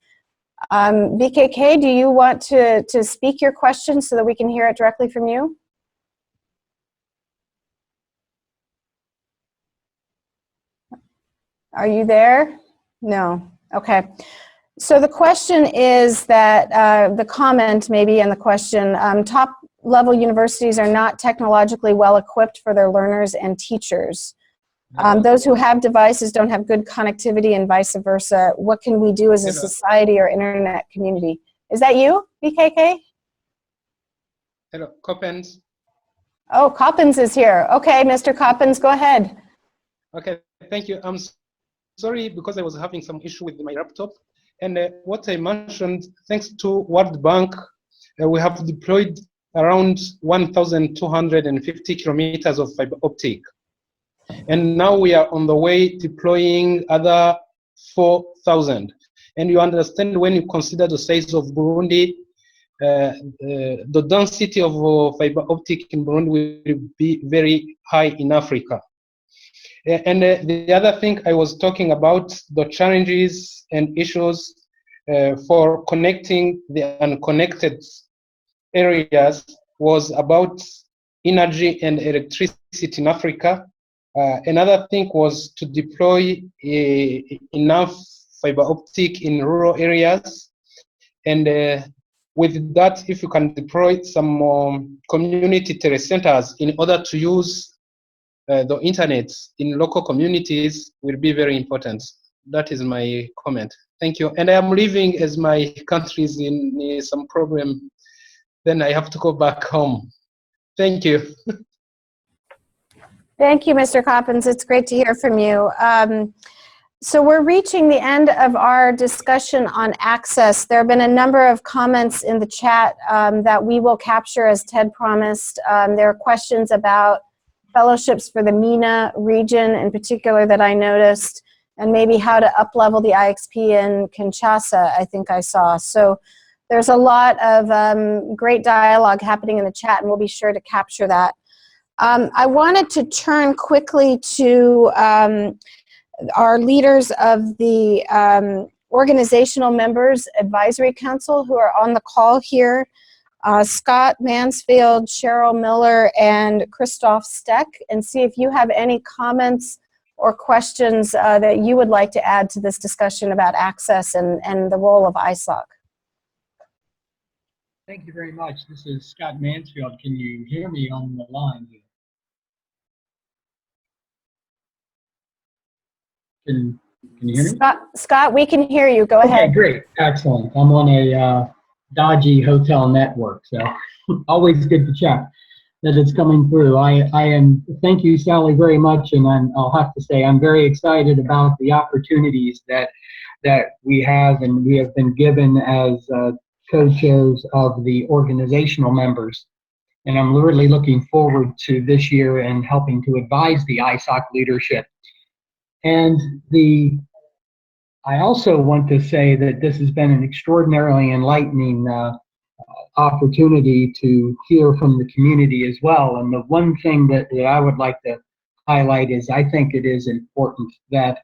Speaker 4: VKK, do you want to speak your question so that we can hear it directly from you? Are you there? No. Okay. So the question is that, the comment maybe and the question, top level universities are not technologically well equipped for their learners and teachers. Those who have devices don't have good connectivity and vice versa. What can we do as a society or internet community? Is that you, BKK?
Speaker 11: Hello, Coppens.
Speaker 4: Oh, Coppens is here. Okay, Mr. Coppens, go ahead.
Speaker 11: Okay, thank you. I'm sorry because I was having some issue with my laptop. And what I mentioned, thanks to World Bank, we have deployed around 1,250 kilometers of fiber optic. And now we are on the way deploying other 4,000. And you understand, when you consider the size of Burundi, the density of fiber optic in Burundi will be very high in Africa. And the other thing I was talking about, the challenges and issues for connecting the unconnected areas was about energy and electricity in Africa. Another thing was to deploy enough fiber optic in rural areas. And with that, if you can deploy some community telecenters in order to use the internet in local communities will be very important. That is my comment. Thank you. And I am leaving as my country is in some problem. Then I have to go back home. Thank you.
Speaker 4: Thank you, Mr. Coppins. It's great to hear from you. So we're reaching the end of our discussion on access. There have been a number of comments in the chat that we will capture as Ted promised. There are questions about fellowships for the MENA region in particular that I noticed, and maybe how to up-level the IXP in Kinshasa, I think I saw. So there's a lot of great dialogue happening in the chat, and we'll be sure to capture that. I wanted to turn quickly to our leaders of the organizational members advisory council who are on the call here, Scott Mansfield, Cheryl Miller, and Christoph Steck, and see if you have any comments or questions that you would like to add to this discussion about access and the role of ISOC.
Speaker 12: Thank you very much. This is Scott Mansfield. Can you hear me on the line here? Can you hear me?
Speaker 4: Scott, we can hear you. Go ahead.
Speaker 12: Okay, great. Excellent. I'm on a dodgy hotel network, so always good to check that it's coming through. Thank you, Sally, very much, and I'll have to say I'm very excited about the opportunities that we have and we have been given as co-chairs of the organizational members. And I'm really looking forward to this year and helping to advise the ISOC leadership. And I also want to say that this has been an extraordinarily enlightening opportunity to hear from the community as well. And the one thing that I would like to highlight is I think it is important that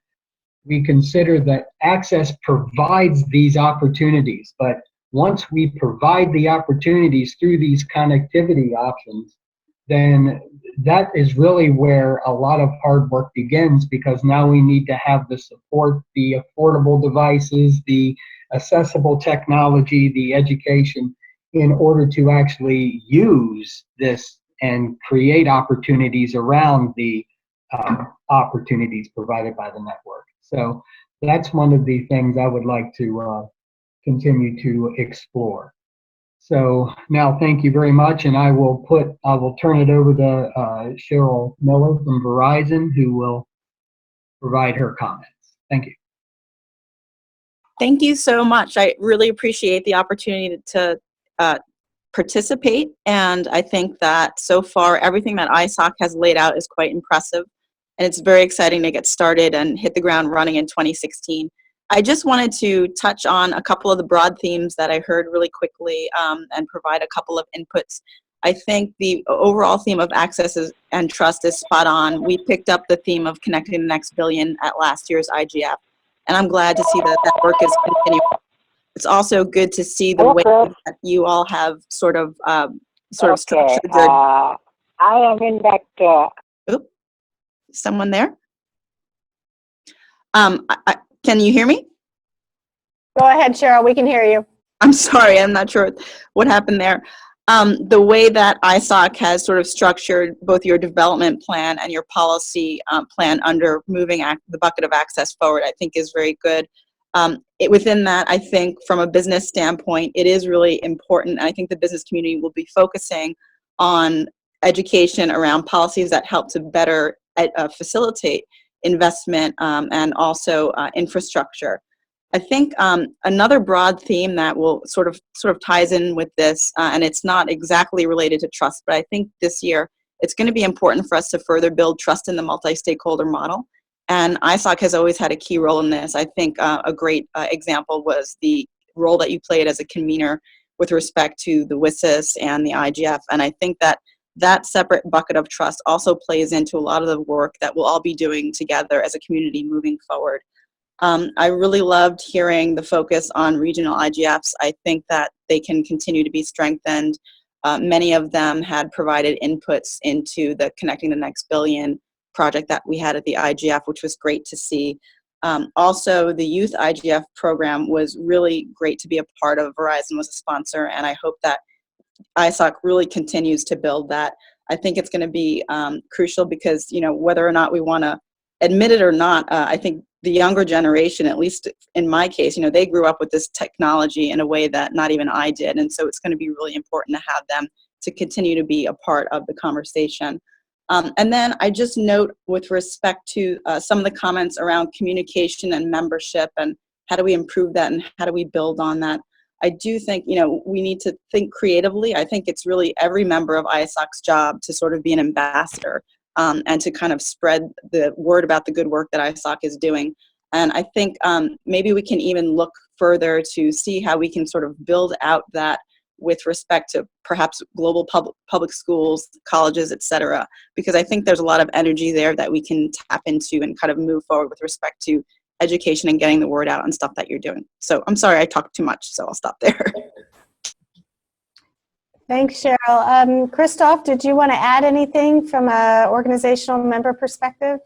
Speaker 12: we consider that access provides these opportunities, but once we provide the opportunities through these connectivity options, then that is really where a lot of hard work begins, because now we need to have the support, the affordable devices, the accessible technology, the education, in order to actually use this and create opportunities around the opportunities provided by the network. So that's one of the things I would like to continue to explore. So now, thank you very much, and I will turn it over to Cheryl Miller from Verizon, who will provide her comments. Thank you.
Speaker 13: Thank you so much. I really appreciate the opportunity to participate, and I think that so far everything that ISOC has laid out is quite impressive, and it's very exciting to get started and hit the ground running in 2016. I just wanted to touch on a couple of the broad themes that I heard really quickly and provide a couple of inputs. I think the overall theme of access and trust is spot on. We picked up the theme of connecting the next billion at last year's IGF, and I'm glad to see that that work is continuing. It's also good to see the way that you all have sort of structured your...
Speaker 14: I am in that...
Speaker 13: Oop, someone there? Can you hear me?
Speaker 4: Go ahead, Cheryl. We can hear you.
Speaker 13: I'm sorry. I'm not sure what happened there. The way that ISOC has sort of structured both your development plan and your policy plan under moving the bucket of access forward, I think is very good. Within that, I think from a business standpoint, it is really important. And I think the business community will be focusing on education around policies that help to better facilitate investment and also infrastructure. I think another broad theme that will sort of ties in with this, and it's not exactly related to trust, but I think this year it's going to be important for us to further build trust in the multi-stakeholder model. And ISOC has always had a key role in this. I think a great example was the role that you played as a convener with respect to the WSIS and the IGF. And I think that that separate bucket of trust also plays into a lot of the work that we'll all be doing together as a community moving forward. I really loved hearing the focus on regional IGFs. I think that they can continue to be strengthened. Many of them had provided inputs into the Connecting the Next Billion project that we had at the IGF, which was great to see. Also, the Youth IGF program was really great to be a part of. Verizon was a sponsor, and I hope that ISOC really continues to build that. I think it's going to be crucial because, you know, whether or not we want to admit it or not, I think the younger generation, at least in my case, you know, they grew up with this technology in a way that not even I did. And so it's going to be really important to have them to continue to be a part of the conversation. And then I just note with respect to some of the comments around communication and membership and how do we improve that and how do we build on that. I do think, you know, we need to think creatively. I think it's really every member of ISOC's job to sort of be an ambassador and to kind of spread the word about the good work that ISOC is doing. And I think maybe we can even look further to see how we can sort of build out that with respect to perhaps global public schools, colleges, et cetera, because I think there's a lot of energy there that we can tap into and kind of move forward with respect to education and getting the word out on stuff that you're doing. So I'm sorry I talked too much, so I'll stop there.
Speaker 4: Thanks, Cheryl. Christoph, did you want to add anything from an organizational member perspective?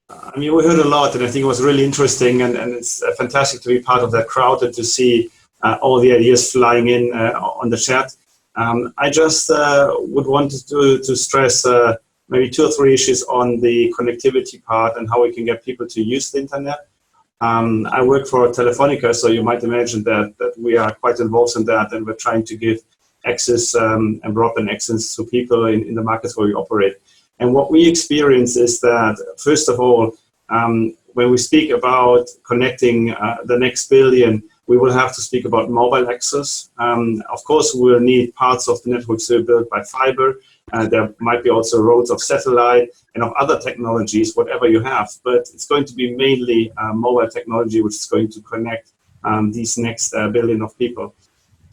Speaker 15: I mean, we heard a lot, and I think it was really interesting, and it's fantastic to be part of that crowd and to see all the ideas flying in on the chat. I just would want to stress maybe 2 or 3 issues on the connectivity part and how we can get people to use the internet. I work for Telefonica, so you might imagine that we are quite involved in that, and we're trying to give access and broadband access to people in the markets where we operate. And what we experience is that, first of all, when we speak about connecting the next billion, we will have to speak about mobile access. Of course, we will need parts of the network to be built by fiber. There might be also roads of satellite and of other technologies, whatever you have. But it's going to be mainly mobile technology, which is going to connect these next billion of people.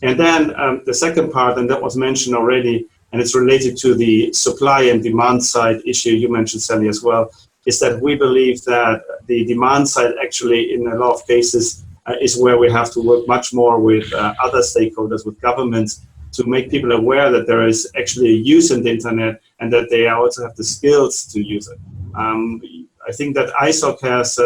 Speaker 15: And then the second part, and that was mentioned already, and it's related to the supply and demand side issue you mentioned, Sally, as well, is that we believe that the demand side actually, in a lot of cases, is where we have to work much more with other stakeholders, with governments, to make people aware that there is actually a use in the internet and that they also have the skills to use it. I think that ISOC has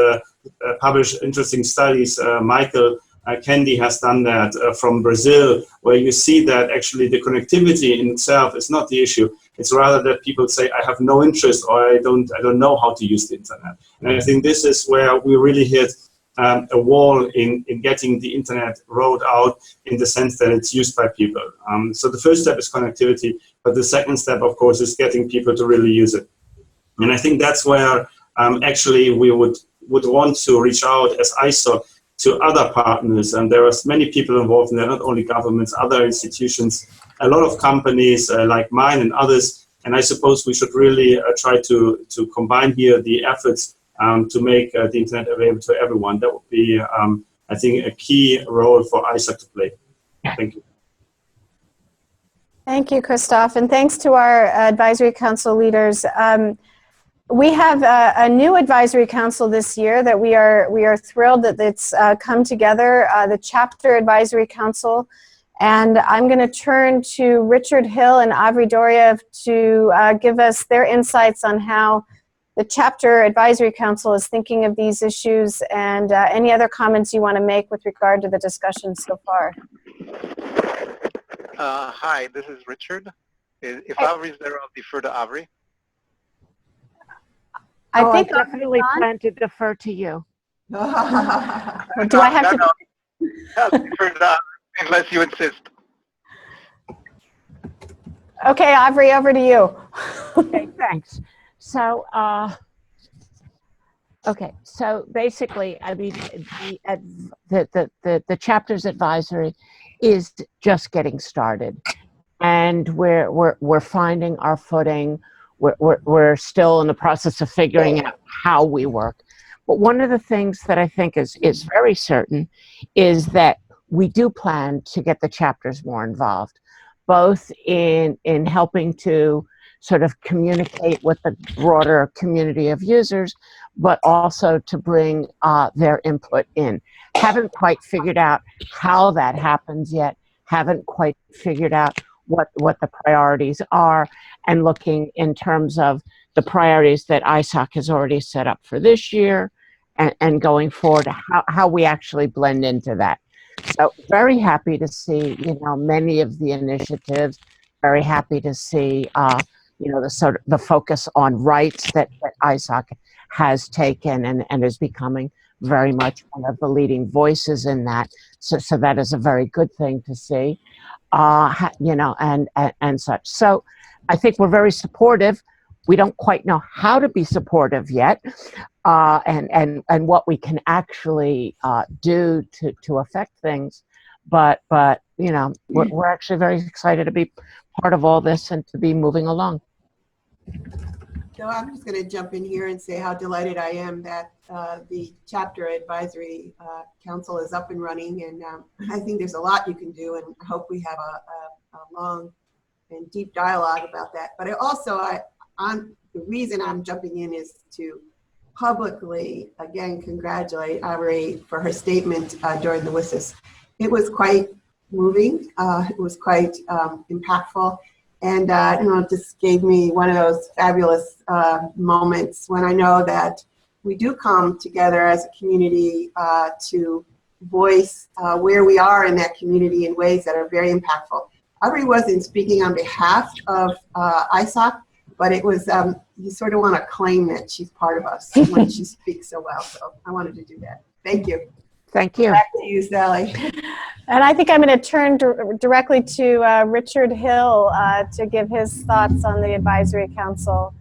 Speaker 15: published interesting studies. Michael Kendi has done that from Brazil, where you see that actually the connectivity in itself is not the issue. It's rather that people say, I have no interest, or I don't know how to use the internet. And I think this is where we really hit a wall in getting the internet rolled out in the sense that it's used by people. So the first step is connectivity, but the second step, of course, is getting people to really use it. And I think that's where actually we would want to reach out as ISOC to other partners, and there are many people involved in there, not only governments, other institutions, a lot of companies like mine and others, and I suppose we should really try to combine here the efforts to make the internet available to everyone. That would be, I think, a key role for ISOC to play. Thank you.
Speaker 4: Thank you, Christoph, and thanks to our advisory council leaders. We have a new advisory council this year that we are thrilled that it's come together, the Chapter Advisory Council, and I'm going to turn to Richard Hill and Avri Doriev to give us their insights on how the Chapter Advisory Council is thinking of these issues and any other comments you want to make with regard to the discussion so far.
Speaker 16: Hi, this is Richard. If Avri is there, I'll defer to Avri.
Speaker 4: I think
Speaker 17: I definitely plan to defer to you.
Speaker 4: Do I have to?
Speaker 16: I'll defer to Avri unless you insist.
Speaker 4: Okay, Avri, over to you.
Speaker 17: Okay, thanks. So, okay, so basically, I mean, the chapter's advisory is just getting started, and we're finding our footing. We're still in the process of figuring out how we work. But one of the things that I think is very certain is that we do plan to get the chapters more involved, both in helping to sort of communicate with the broader community of users, but also to bring their input in. Haven't quite figured out how that happens yet, haven't quite figured out what the priorities are, and looking in terms of the priorities that ISOC has already set up for this year and going forward, how we actually blend into that. So very happy to see, many of the initiatives, very happy to see, the focus on rights that ISOC has taken and is becoming very much one of the leading voices in that. So that is a very good thing to see, and such. So I think we're very supportive. We don't quite know how to be supportive yet, and what we can actually do to affect things. But we're actually very excited to be part of all this and to be moving along.
Speaker 2: So I'm just going to jump in here and say how delighted I am that the chapter advisory council is up and running, and I think there's a lot you can do, and I hope we have a long and deep dialogue about that. But the reason I'm jumping in is to publicly, again, congratulate Avery for her statement during the WSIS. It was quite moving. It was quite impactful. And it just gave me one of those fabulous moments when I know that we do come together as a community to voice where we are in that community in ways that are very impactful. Avery wasn't speaking on behalf of ISOC, but it was, you sort of want to claim that she's part of us when she speaks so well. So I wanted to do that. Thank you.
Speaker 17: Thank you.
Speaker 2: Back to you, Sally.
Speaker 4: And I think I'm going to turn directly to Richard Hill to give his thoughts on the advisory council.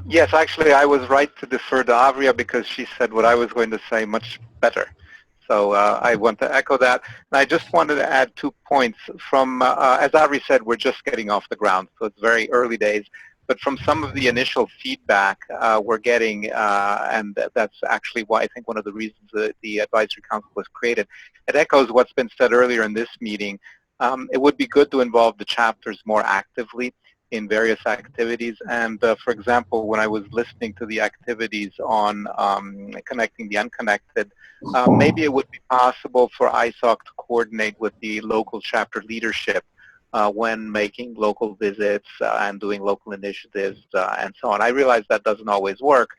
Speaker 16: Yes, actually, I was right to defer to Avria because she said what I was going to say much better. So I want to echo that. And I just wanted to add 2 points. From, as Avri said, we're just getting off the ground, so it's very early days. But from some of the initial feedback we're getting, and that's actually why I think one of the reasons that the advisory council was created, it echoes what's been said earlier in this meeting. It would be good to involve the chapters more actively in various activities. And for example, when I was listening to the activities on connecting the unconnected, maybe it would be possible for ISOC to coordinate with the local chapter leadership when making local visits and doing local initiatives and so on. I realize that doesn't always work,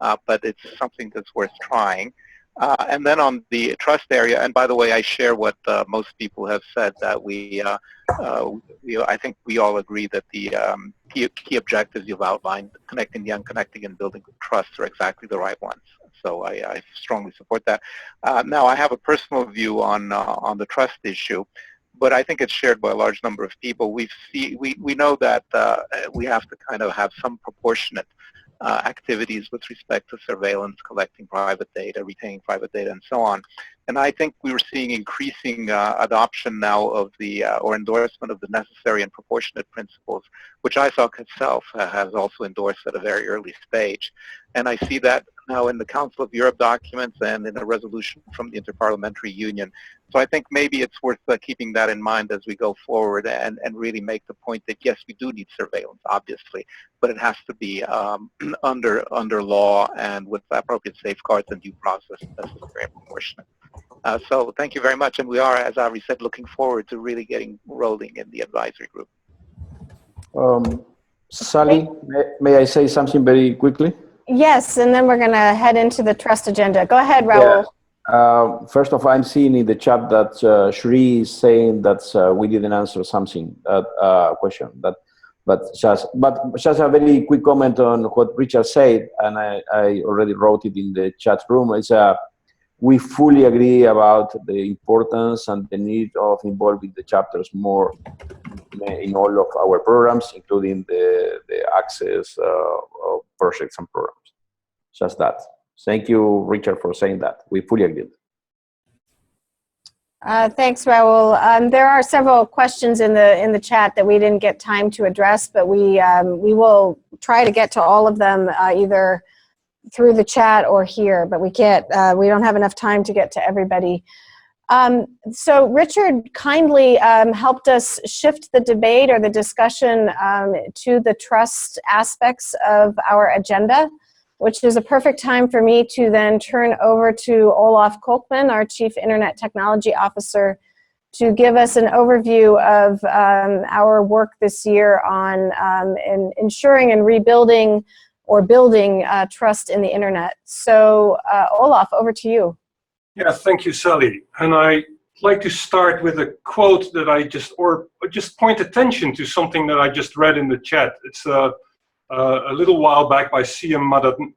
Speaker 16: but it's something that's worth trying. And then on the trust area, and by the way, I share what most people have said, that I think we all agree that the key objectives you've outlined, connecting the unconnected and building trust, are exactly the right ones. So I strongly support that. Now, I have a personal view on the trust issue, but I think it's shared by a large number of people. We know that we have to kind of have some proportionate activities with respect to surveillance, collecting private data, retaining private data, and so on. And I think we were seeing increasing adoption now of the, or endorsement of the necessary and proportionate principles, which ISOC itself has also endorsed at a very early stage. And I see that now in the Council of Europe documents and in a resolution from the Interparliamentary Union. So I think maybe it's worth keeping that in mind as we go forward and really make the point that, yes, we do need surveillance, obviously, but it has to be under law and with appropriate safeguards and due process necessary and proportionate. So thank you very much. And we are, as Ari said, looking forward to really getting rolling in the advisory group.
Speaker 6: Sally, may I say something very quickly?
Speaker 4: Yes, and then we're going to head into the trust agenda. Go ahead, Raul.
Speaker 6: Yeah. First of all, I'm seeing in the chat that Shri is saying that we didn't answer something, that question. But just a very quick comment on what Richard said, and I already wrote it in the chat room. Is we fully agree about the importance and the need of involving the chapters more in all of our programs, including the access of projects and programs. Just that. Thank you, Richard, for saying that. We fully agree.
Speaker 4: Thanks, Raul. There are several questions in the chat that we didn't get time to address, but we will try to get to all of them either through the chat or here. But we can't. We don't have enough time to get to everybody. So Richard kindly helped us shift the debate or the discussion to the trust aspects of our agenda, which is a perfect time for me to then turn over to Olaf Kolkman, our Chief Internet Technology Officer, to give us an overview of our work this year on ensuring and rebuilding or building trust in the internet. So Olaf, over to you.
Speaker 7: Yeah, thank you, Sally. And I'd like to start with a quote that I just point attention to something that I just read in the chat. It's a little while back by CM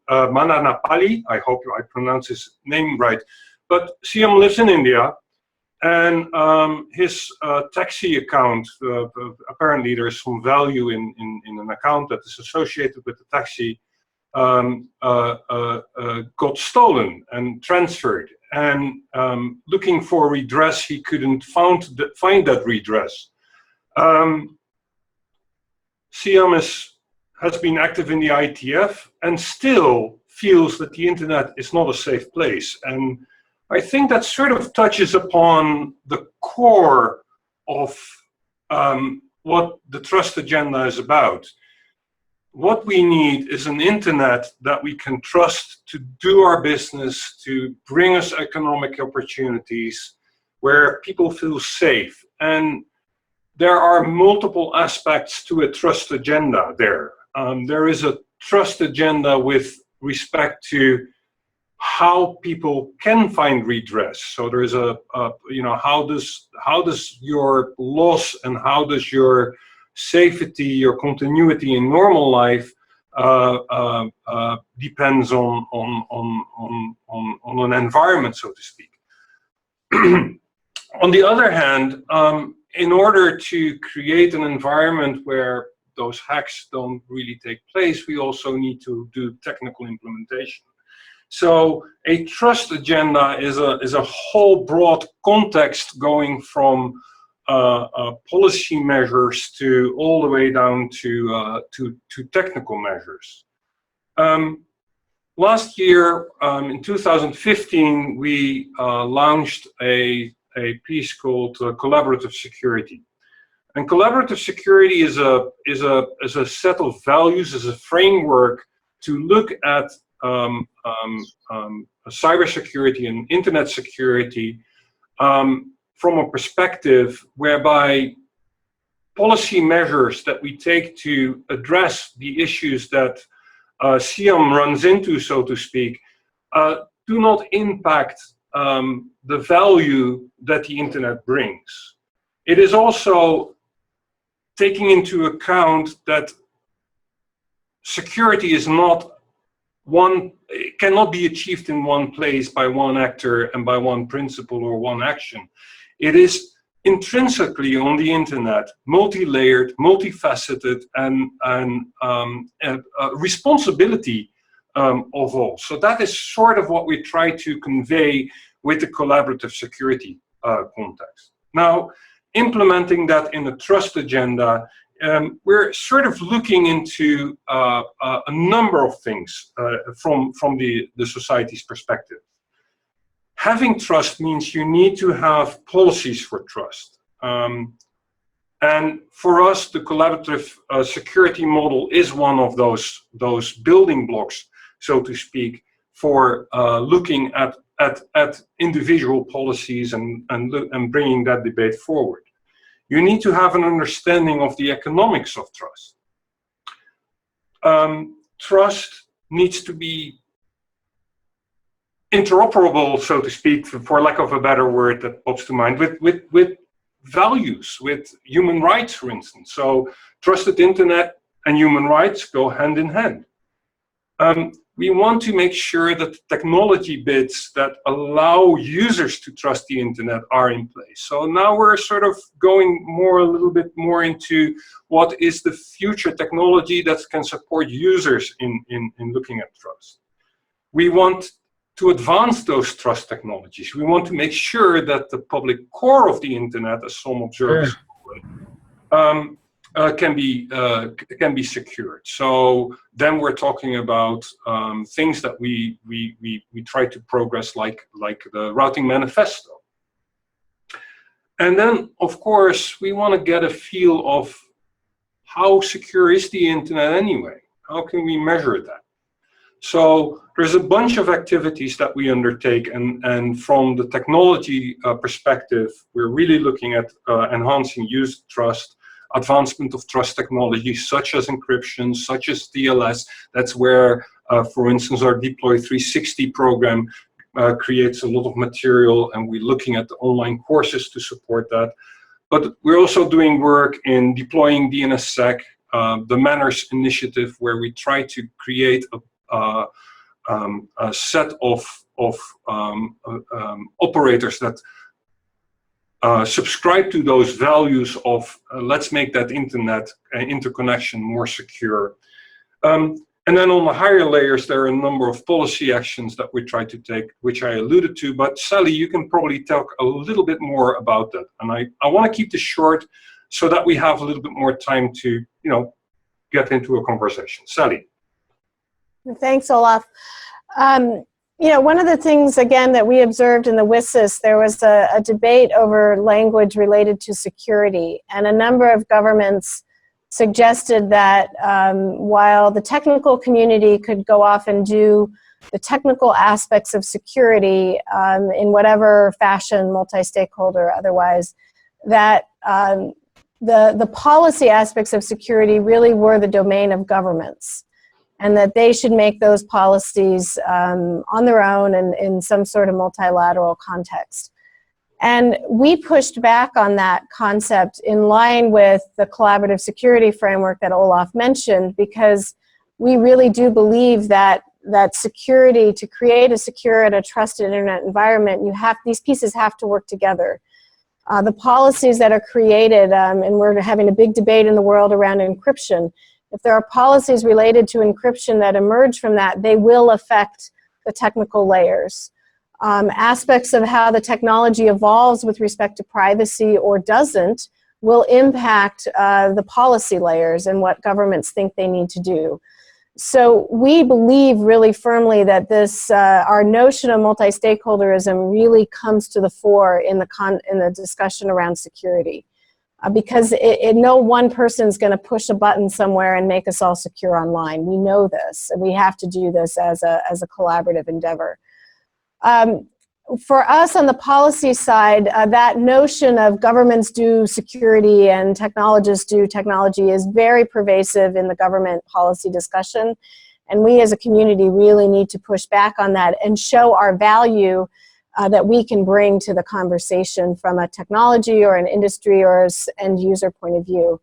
Speaker 7: Mananapalli. I hope I pronounce his name right. But CM lives in India, and his taxi account, apparently there's some value in an account that is associated with the taxi, got stolen and transferred. And looking for redress, he couldn't find that redress. CM has been active in the ITF and still feels that the internet is not a safe place. And I think that sort of touches upon the core of what the trust agenda is about. What we need is an internet that we can trust to do our business, to bring us economic opportunities, where people feel safe. And there are multiple aspects to a trust agenda there. There is a trust agenda with respect to how people can find redress. So there is how does your loss and how does your safety, your continuity in normal life depends on an environment, so to speak. On the other hand, in order to create an environment where those hacks don't really take place, we also need to do technical implementation. So a trust agenda is a whole broad context going from policy measures to all the way down to technical measures. Last year, in 2015, we launched a piece called Collaborative Security. And collaborative security is a set of values, is a framework to look at cybersecurity and internet security from a perspective whereby policy measures that we take to address the issues that CM runs into, so to speak, do not impact the value that the internet brings. It is also taking into account that security is not it cannot be achieved in one place by one actor and by one principle or one action. It is intrinsically on the internet, multi-layered, multifaceted, and responsibility of all. So that is sort of what we try to convey with the collaborative security context. Now, implementing that in a trust agenda, we're sort of looking into a number of things from the society's perspective. Having trust means you need to have policies for trust. And for us, the collaborative security model is one of those building blocks, so to speak, for looking at individual policies and bringing that debate forward. You need to have an understanding of the economics of trust. Trust needs to be interoperable, so to speak, for lack of a better word that pops to mind, with values, with human rights, for instance. So trusted internet and human rights go hand in hand. We want to make sure that the technology bits that allow users to trust the internet are in place. So now we're sort of going a little bit more into what is the future technology that can support users in looking at trust. We want to advance those trust technologies. We want to make sure that the public core of the internet, as some observers can be secured. So then we're talking about things that we try to progress, like the routing manifesto. And then, of course, we want to get a feel of how secure is the internet anyway? How can we measure that? So there's a bunch of activities that we undertake, and from the technology perspective, we're really looking at enhancing user trust, advancement of trust technologies such as encryption, such as TLS. That's where, for instance, our Deploy 360 program creates a lot of material, and we're looking at the online courses to support that. But we're also doing work in deploying DNSSEC, the Manners initiative, where we try to create a set of operators that subscribe to those values of let's make that internet interconnection more secure. And then on the higher layers, there are a number of policy actions that we try to take, which I alluded to. But Sally, you can probably talk a little bit more about that. And I want to keep this short so that we have a little bit more time to, get into a conversation. Sally.
Speaker 4: Thanks, Olaf. One of the things, again, that we observed in the WSIS, there was a debate over language related to security. And a number of governments suggested that while the technical community could go off and do the technical aspects of security in whatever fashion, multi-stakeholder otherwise, that the policy aspects of security really were the domain of governments, and that they should make those policies on their own and in some sort of multilateral context. And we pushed back on that concept in line with the collaborative security framework that Olaf mentioned, because we really do believe that security, to create a secure and a trusted internet environment, these pieces have to work together. The policies that are created, and we're having a big debate in the world around encryption, if there are policies related to encryption that emerge from that, they will affect the technical layers. Aspects of how the technology evolves with respect to privacy or doesn't will impact the policy layers and what governments think they need to do. So we believe really firmly that this, our notion of multi-stakeholderism really comes to the fore in the discussion around security. Because no one person is going to push a button somewhere and make us all secure online. We know this, and we have to do this as a collaborative endeavor. For us on the policy side, that notion of governments do security and technologists do technology is very pervasive in the government policy discussion. And we as a community really need to push back on that and show our value that we can bring to the conversation from a technology or an industry or end user point of view.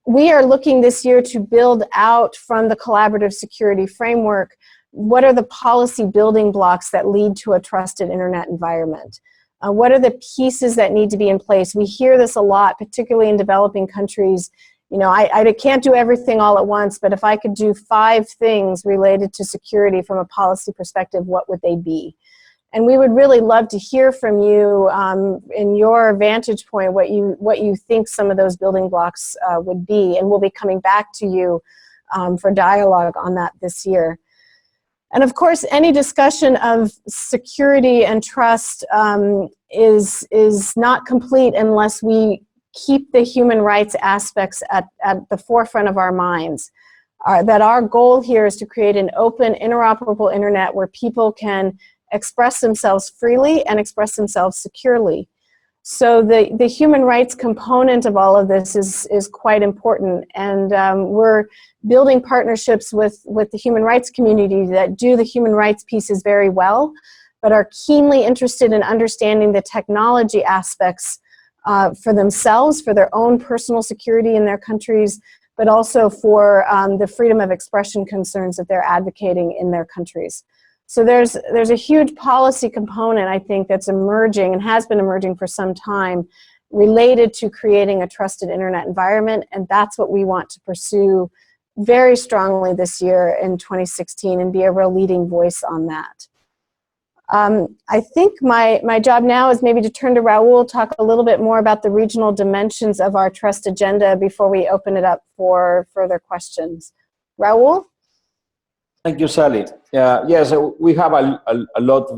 Speaker 4: We are looking this year to build out from the collaborative security framework, what are the policy building blocks that lead to a trusted internet environment? What are the pieces that need to be in place? We hear this a lot, particularly in developing countries. I can't do everything all at once, but if I could do 5 things related to security from a policy perspective, what would they be? And we would really love to hear from you in your vantage point, what you think some of those building blocks would be. And we'll be coming back to you for dialogue on that this year. And of course, any discussion of security and trust is not complete unless we keep the human rights aspects at the forefront of our minds. That our goal here is to create an open, interoperable internet where people can express themselves freely and express themselves securely. So the human rights component of all of this is quite important, and we're building partnerships with the human rights community that do the human rights pieces very well, but are keenly interested in understanding the technology aspects for themselves, for their own personal security in their countries, but also for the freedom of expression concerns that they're advocating in their countries. So there's a huge policy component, I think, that's emerging and has been emerging for some time related to creating a trusted internet environment, and that's what we want to pursue very strongly this year in 2016 and be a real leading voice on that. I think my job now is maybe to turn to Raul, talk a little bit more about the regional dimensions of our trust agenda before we open it up for further questions. Raul?
Speaker 6: Thank you, Sally. Yes, we have a lot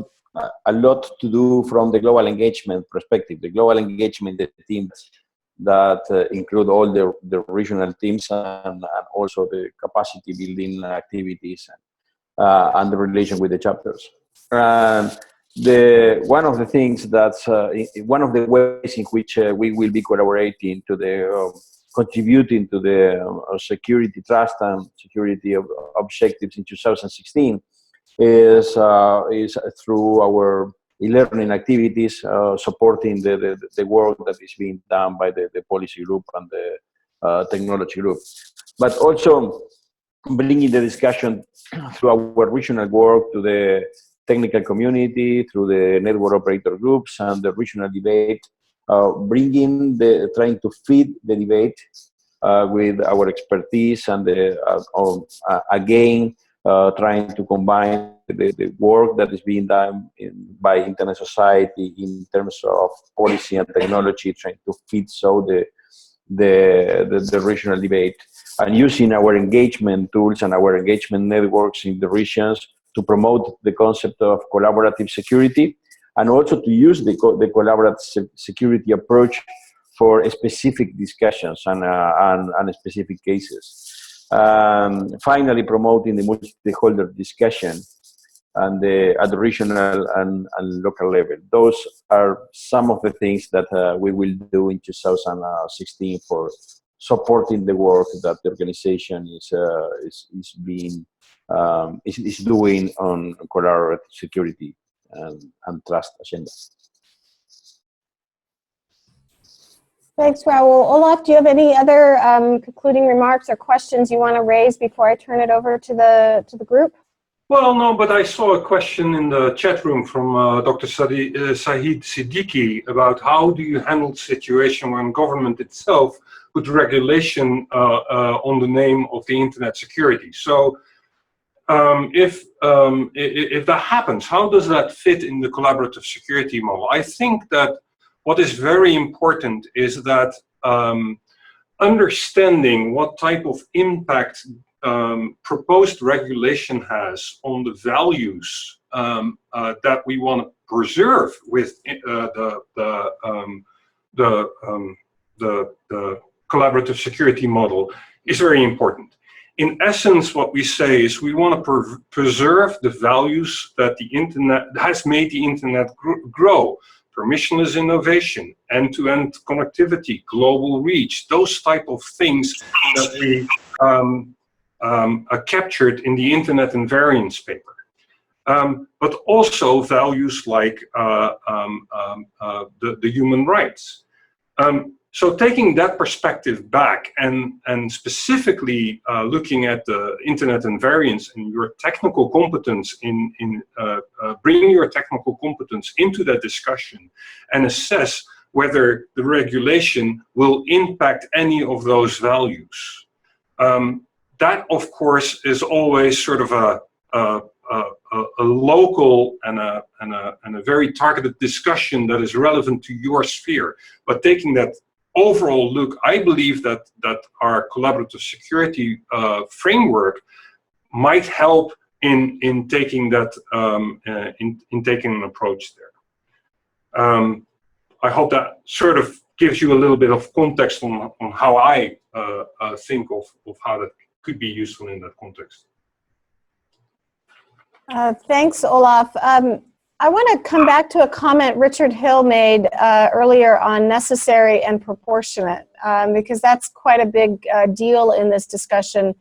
Speaker 6: a lot to do from the global engagement perspective. The global engagement, the teams that include all the regional teams and also the capacity building activities and the relation with the chapters. And one of the things that's one of the ways in which we will be collaborating to the contributing to the security trust and security objectives in 2016 is through our e-learning activities, supporting the work that is being done by the policy group and the technology group, but also bringing the discussion through our regional work to the technical community, through the network operator groups and the regional debate, trying to feed the debate with our expertise and again, trying to combine the work that is being done by Internet Society in terms of policy and technology, trying to feed the regional debate, and using our engagement tools and our engagement networks in the regions to promote the concept of collaborative security, and also to use the collaborative security approach for specific discussions and specific cases. Finally, promoting the multi-stakeholder discussion and at the regional and local level. Those are some of the things that we will do in 2016 for supporting the work that the organization is doing on collaborative security and trust agenda.
Speaker 4: Thanks, Raul. Olaf, do you have any other concluding remarks or questions you want to raise before I turn it over to the group?
Speaker 7: Well, no, but I saw a question in the chat room from Dr. Sahid Siddiqui about how do you handle the situation when government itself put regulation on the name of the internet security. So if that happens, how does that fit in the collaborative security model? I think that what is very important is that understanding what type of impact proposed regulation has on the values that we want to preserve with the collaborative security model is very important. In essence, what we say is we want to preserve the values that the internet has made the internet grow. Permissionless innovation, end-to-end connectivity, global reach, those type of things that we captured in the Internet and Variance paper. But also values like the human rights. So taking that perspective back and specifically looking at the Internet and Variance and your technical competence in bringing your technical competence into that discussion and assess whether the regulation will impact any of those values. That, of course, is always sort of a local and a very targeted discussion that is relevant to your sphere. But taking that overall look, I believe that our collaborative security framework might help in taking that in taking an approach there. I hope that sort of gives you a little bit of context on how I think of how that could be useful in that context.
Speaker 4: Thanks, Olaf. I want to come back to a comment Richard Hill made earlier on necessary and proportionate, because that's quite a big deal in this discussion.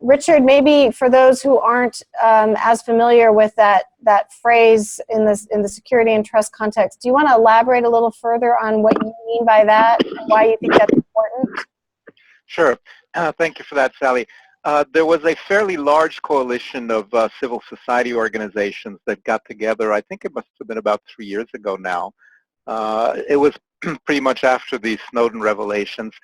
Speaker 4: Richard, maybe for those who aren't as familiar with that phrase in the security and trust context, do you want to elaborate a little further on what you mean by that and why you think that's important?
Speaker 16: Sure. Thank you for that, Sally. There was a fairly large coalition of civil society organizations that got together. I think it must have been about 3 years ago now. It was pretty much after the Snowden revelations.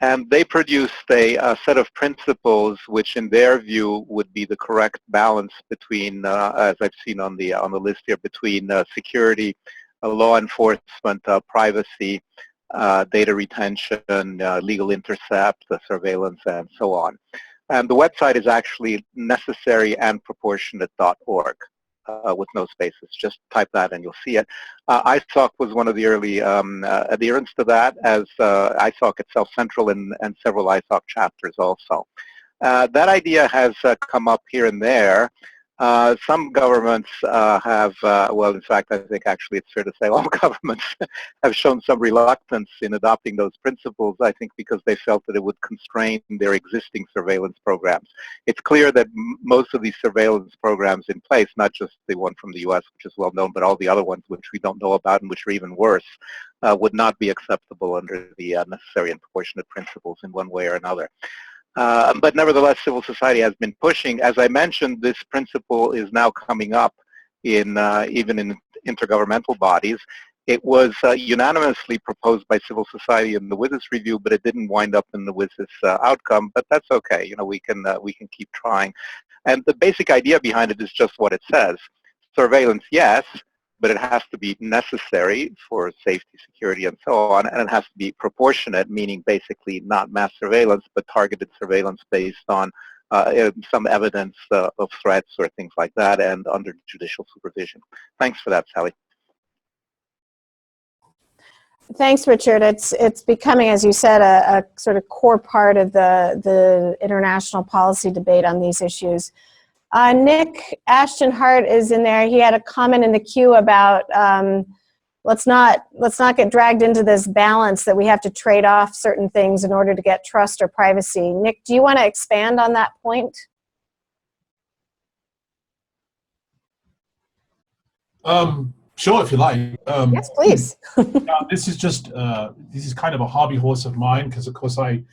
Speaker 16: And they produced a set of principles which, in their view, would be the correct balance between, as I've seen on the list here, between security, law enforcement, privacy, data retention, legal intercept, surveillance, and so on. And the website is actually necessaryandproportionate.org. with no spaces. Just type that and you'll see it. ISOC was one of the early adherents to that, as ISOC itself central and several ISOC chapters also. That idea has come up here and there. Some governments have, well, in fact, I think actually it's fair to say all governments have shown some reluctance in adopting those principles, I think because they felt that it would constrain their existing surveillance programs. It's clear that most of these surveillance programs in place, not just the one from the US, which is well known, but all the other ones which we don't know about and which are even worse, would not be acceptable under the necessary and proportionate principles in one way or another. But nevertheless, civil society has been pushing. As I mentioned, this principle is now coming up in even in intergovernmental bodies. It was unanimously proposed by civil society in the WSIS review, but it didn't wind up in the WSIS outcome. But that's okay. You know, we can keep trying. And the basic idea behind it is just what it says: surveillance, yes, but it has to be necessary for safety, security, and so on, and it has to be proportionate, meaning basically not mass surveillance, but targeted surveillance based on some evidence of threats or things like that, and under judicial supervision. Thanks for that, Sally.
Speaker 4: Thanks, Richard. It's becoming, as you said, a sort of core part of the international policy debate on these issues. Nick Ashton Hart is in there. He had a comment in the queue about let's not get dragged into this balance that we have to trade off certain things in order to get trust or privacy. Nick, do you want to expand on that point?
Speaker 18: Sure, if you like.
Speaker 4: Yes, please.
Speaker 18: This is kind of a hobby horse of mine, because of course I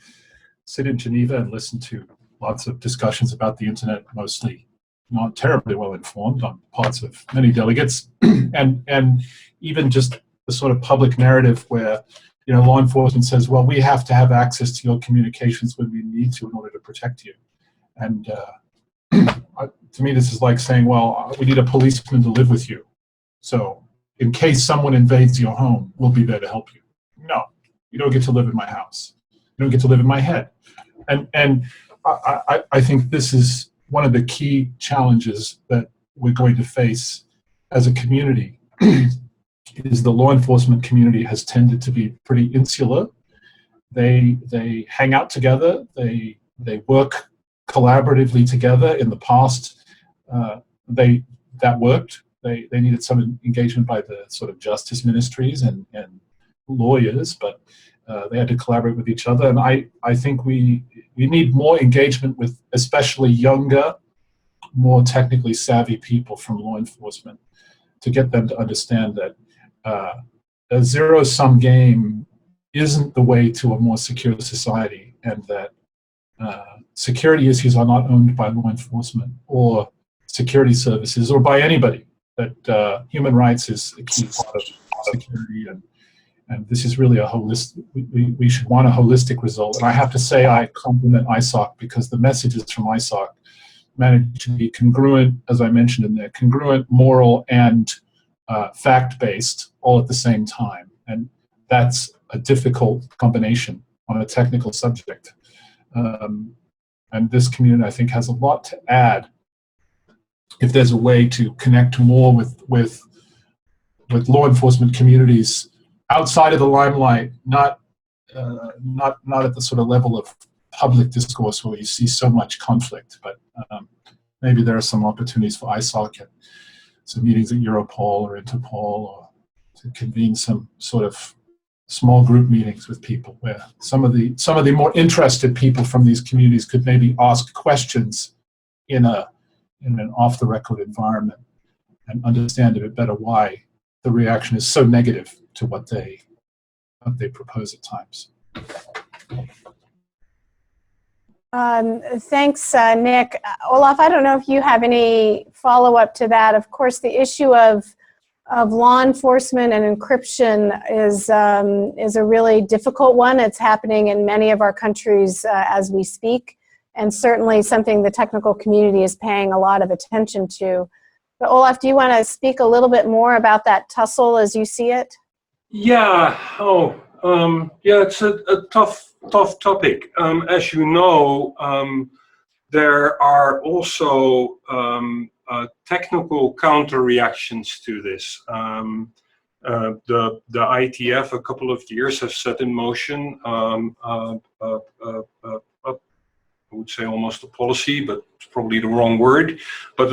Speaker 18: sit in Geneva and listen to lots of discussions about the internet, mostly not terribly well informed on parts of many delegates, and even just the sort of public narrative where, you know, law enforcement says, well, we have to have access to your communications when we need to in order to protect you. And to me, this is like saying, well, we need a policeman to live with you. So in case someone invades your home, we'll be there to help you. No, you don't get to live in my house. You don't get to live in my head. And I think this is one of the key challenges that we're going to face as a community. Is the law enforcement community has tended to be pretty insular. They hang out together. They work collaboratively together. In the past, that worked. They needed some engagement by the sort of justice ministries and lawyers, but they had to collaborate with each other. And I think we need more engagement with especially younger, more technically savvy people from law enforcement to get them to understand that a zero-sum game isn't the way to a more secure society, and that security issues are not owned by law enforcement or security services or by anybody, that human rights is a key part of security, and this is really a holistic, we should want a holistic result. And I have to say I compliment ISOC, because the messages from ISOC managed to be congruent, as I mentioned in there, congruent, moral, and fact-based all at the same time. And that's a difficult combination on a technical subject. And this community, I think, has a lot to add if there's a way to connect more with law enforcement communities outside of the limelight, not at the sort of level of public discourse where you see so much conflict. But maybe there are some opportunities for ISOC at some meetings at Europol or Interpol, or to convene some sort of small group meetings with people where some of the more interested people from these communities could maybe ask questions in an off-the-record environment and understand a bit better why the reaction is so negative to what they propose at times.
Speaker 4: Thanks, Nick. Olaf, I don't know if you have any follow-up to that. Of course, the issue of law enforcement and encryption is a really difficult one. It's happening in many of our countries as we speak, and certainly something the technical community is paying a lot of attention to. But Olaf, do you want to speak a little bit more about that tussle as you see it?
Speaker 7: Yeah. Yeah, it's a tough topic. As you know, there are also technical counter reactions to this. The ITF a couple of years have set in motion, I would say almost a policy, but it's probably the wrong word, but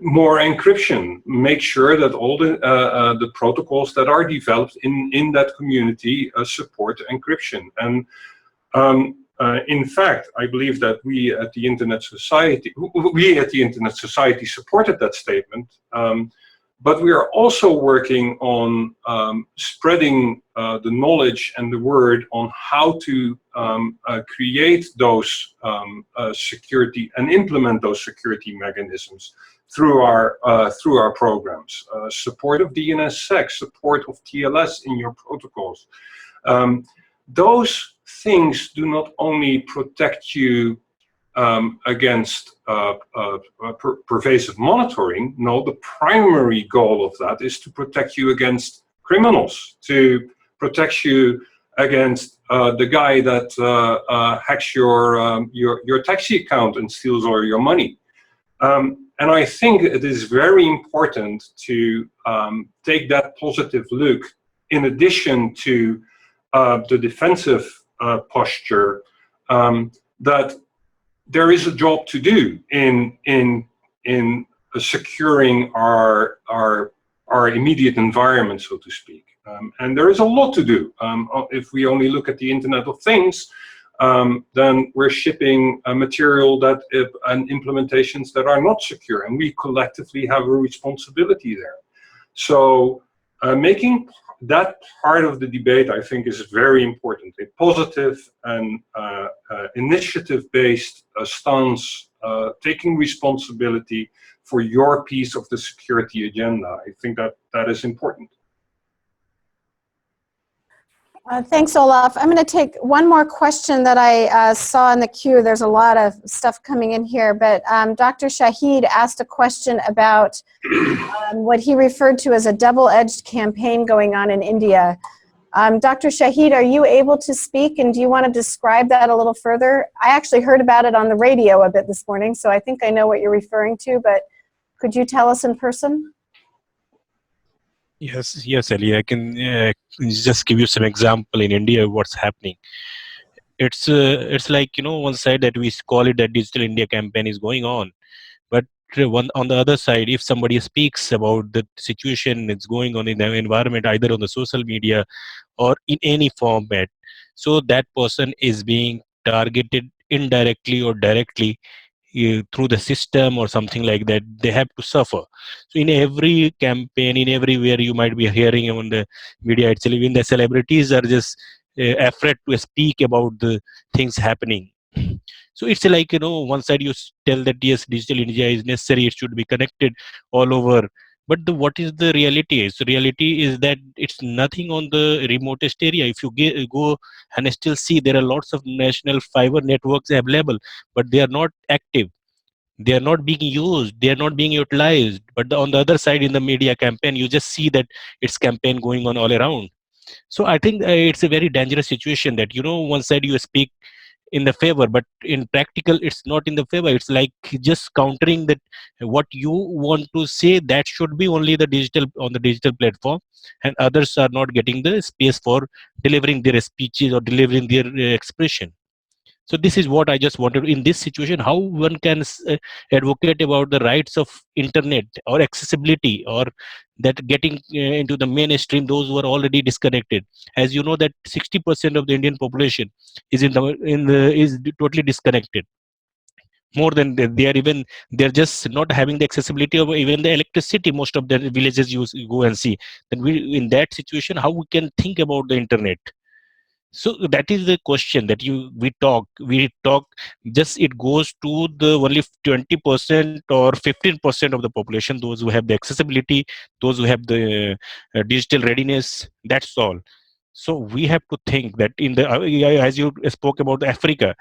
Speaker 7: more encryption. Make sure that all the protocols that are developed in that community support encryption. And in fact, I believe that we at the Internet Society supported that statement. But we are also working on spreading the knowledge and the word on how to create those security and implement those security mechanisms through our programs. Support of DNSSEC, support of TLS in your protocols. Those things do not only protect you against pervasive monitoring. No, the primary goal of that is to protect you against criminals, to protect you against the guy that hacks your taxi account and steals all your money. And I think it is very important to take that positive look in addition to the defensive posture, that there is a job to do in securing our immediate environment, so to speak. And there is a lot to do. If we only look at the Internet of Things, then we're shipping a material and implementations that are not secure, and we collectively have a responsibility there. So making that part of the debate, I think, is very important. A positive and initiative-based stance, taking responsibility for your piece of the security agenda. I think that is important.
Speaker 4: Thanks, Olaf. I'm going to take one more question that I saw in the queue. There's a lot of stuff coming in here, but Dr. Shahid asked a question about what he referred to as a double-edged campaign going on in India. Dr. Shahid, are you able to speak, and do you want to describe that a little further? I actually heard about it on the radio a bit this morning, so I think I know what you're referring to, but could you tell us in person?
Speaker 19: Yes, Ellie. I can just give you some example in India what's happening. It's like, one side that we call it that Digital India campaign is going on, but on the other side, if somebody speaks about the situation that's going on in the environment, either on the social media or in any format, so that person is being targeted indirectly or directly through the system or something like that. They have to suffer. So in every campaign, in everywhere you might be hearing on the media itself, even the celebrities are just afraid to speak about the things happening. So it's like, one side you tell that yes, Digital India is necessary, it should be connected all over. But what is the reality? So reality is that it's nothing on the remotest area. If you go and still see, there are lots of national fiber networks available, but they are not active. They are not being used. They are not being utilized. But on the other side, in the media campaign, you just see that it's campaign going on all around. So I think it's a very dangerous situation that, one side you speak in the favor, but in practical it's not in the favor. It's like just countering that what you want to say, that should be only the digital, on the digital platform, and others are not getting the space for delivering their speeches or delivering their expression. So this is what I just wanted in this situation, how one can advocate about the rights of internet or accessibility, or that getting into the mainstream those who are already disconnected. As you know that 60% of the Indian population is is totally disconnected. More than that, they're just not having the accessibility of even the electricity. Most of the villages you go and see. Then in that situation, how we can think about the internet? So that is the question that we talk just it goes to the only 20% or 15% of the population, those who have the accessibility, those who have the digital readiness, that's all. So we have to think that in the as you spoke about Africa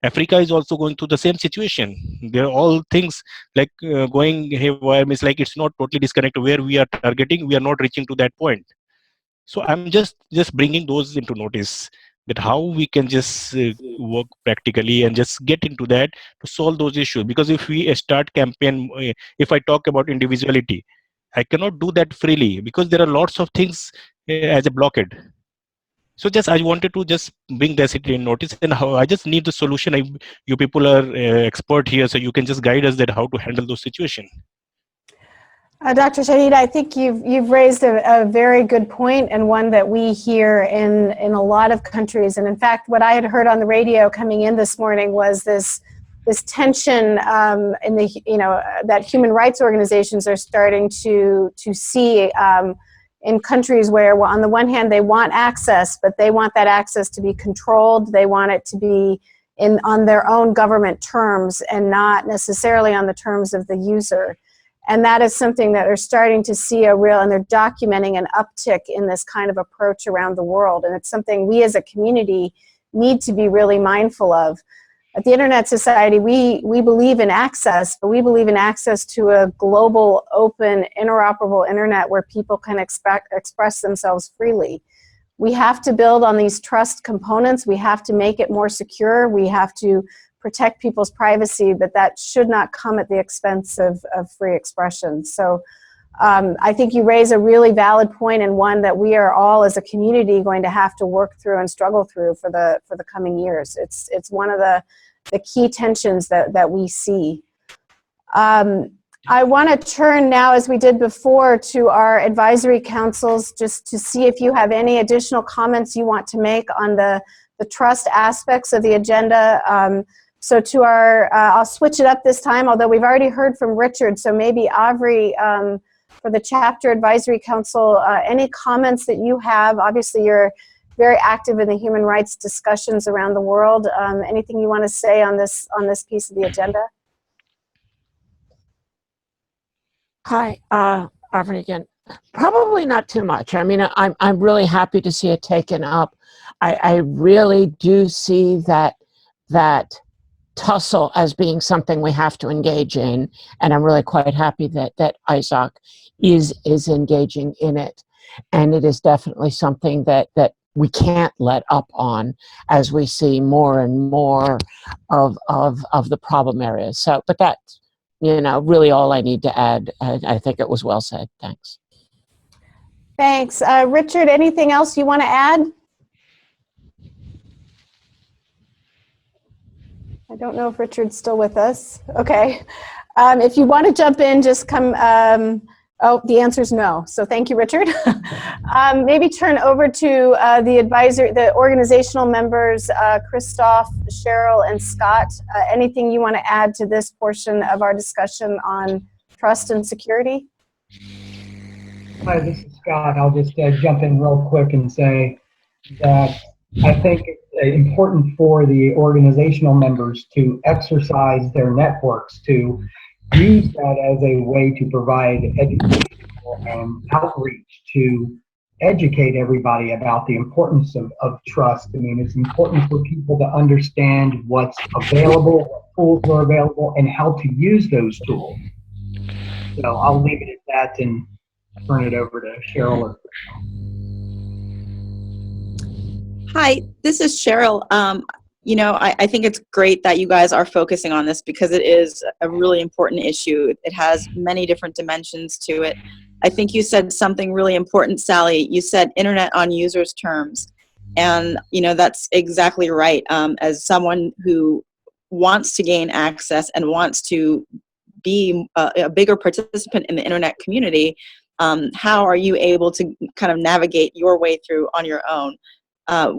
Speaker 19: is also going through the same situation. There are all things like going haywire. It's like it's not totally disconnected. Where we are targeting, we are not reaching to that point. So I'm just bringing those into notice, that how we can just work practically and just get into that to solve those issues. Because if we start campaign, if I talk about individuality, I cannot do that freely because there are lots of things as a blockade. So just I wanted to just bring that in notice, and how I just need the solution. You people are expert here, so you can just guide us that how to handle those situations.
Speaker 4: Dr. Shahid, I think you've raised a very good point, and one that we hear in a lot of countries. And in fact, what I had heard on the radio coming in this morning was this tension in the that human rights organizations are starting to see in countries where, well, on the one hand, they want access, but they want that access to be controlled. They want it to be on their own government terms and not necessarily on the terms of the user. And that is something that they're starting to see and they're documenting an uptick in this kind of approach around the world. And it's something we as a community need to be really mindful of. At the Internet Society, we believe in access, but we believe in access to a global, open, interoperable internet where people can express themselves freely. We have to build on these trust components. We have to make it more secure. We have to protect people's privacy, but that should not come at the expense of free expression. So I think you raise a really valid point, and one that we are all as a community going to have to work through and struggle through for the coming years. It's one of the key tensions that we see. I want to turn now, as we did before, to our advisory councils just to see if you have any additional comments you want to make on the trust aspects of the agenda. So to I'll switch it up this time, although we've already heard from Richard, so maybe Avri, for the Chapter Advisory Council, any comments that you have? Obviously, you're very active in the human rights discussions around the world. Anything you want to say on this piece of the agenda?
Speaker 17: Hi, Avri again. Probably not too much. I mean, I'm really happy to see it taken up. I really do see that tussle as being something we have to engage in, and I'm really quite happy that ISOC is engaging in it. And it is definitely something that we can't let up on as we see more and more of the problem areas. So, but that's, really all I need to add. I think it was well said. Thanks.
Speaker 4: Thanks. Richard, anything else you want to add? I don't know if Richard's still with us. Okay. If you want to jump in, just come. The answer is no. So thank you, Richard. Maybe turn over to the organizational members, Christoph, Cheryl, and Scott. Anything you want to add to this portion of our discussion on trust and security?
Speaker 12: Hi, this is Scott. I'll just jump in real quick and say that I think it's important for the organizational members to exercise their networks, to use that as a way to provide educational outreach, to educate everybody about the importance of trust. I mean, it's important for people to understand what's available, what tools are available, and how to use those tools. So I'll leave it at that and turn it over to Cheryl.
Speaker 13: Hi, this is Cheryl. I think it's great that you guys are focusing on this because it is a really important issue. It has many different dimensions to it. I think you said something really important, Sally. You said internet on users' terms. And, that's exactly right. As someone who wants to gain access and wants to be a bigger participant in the internet community, how are you able to kind of navigate your way through on your own?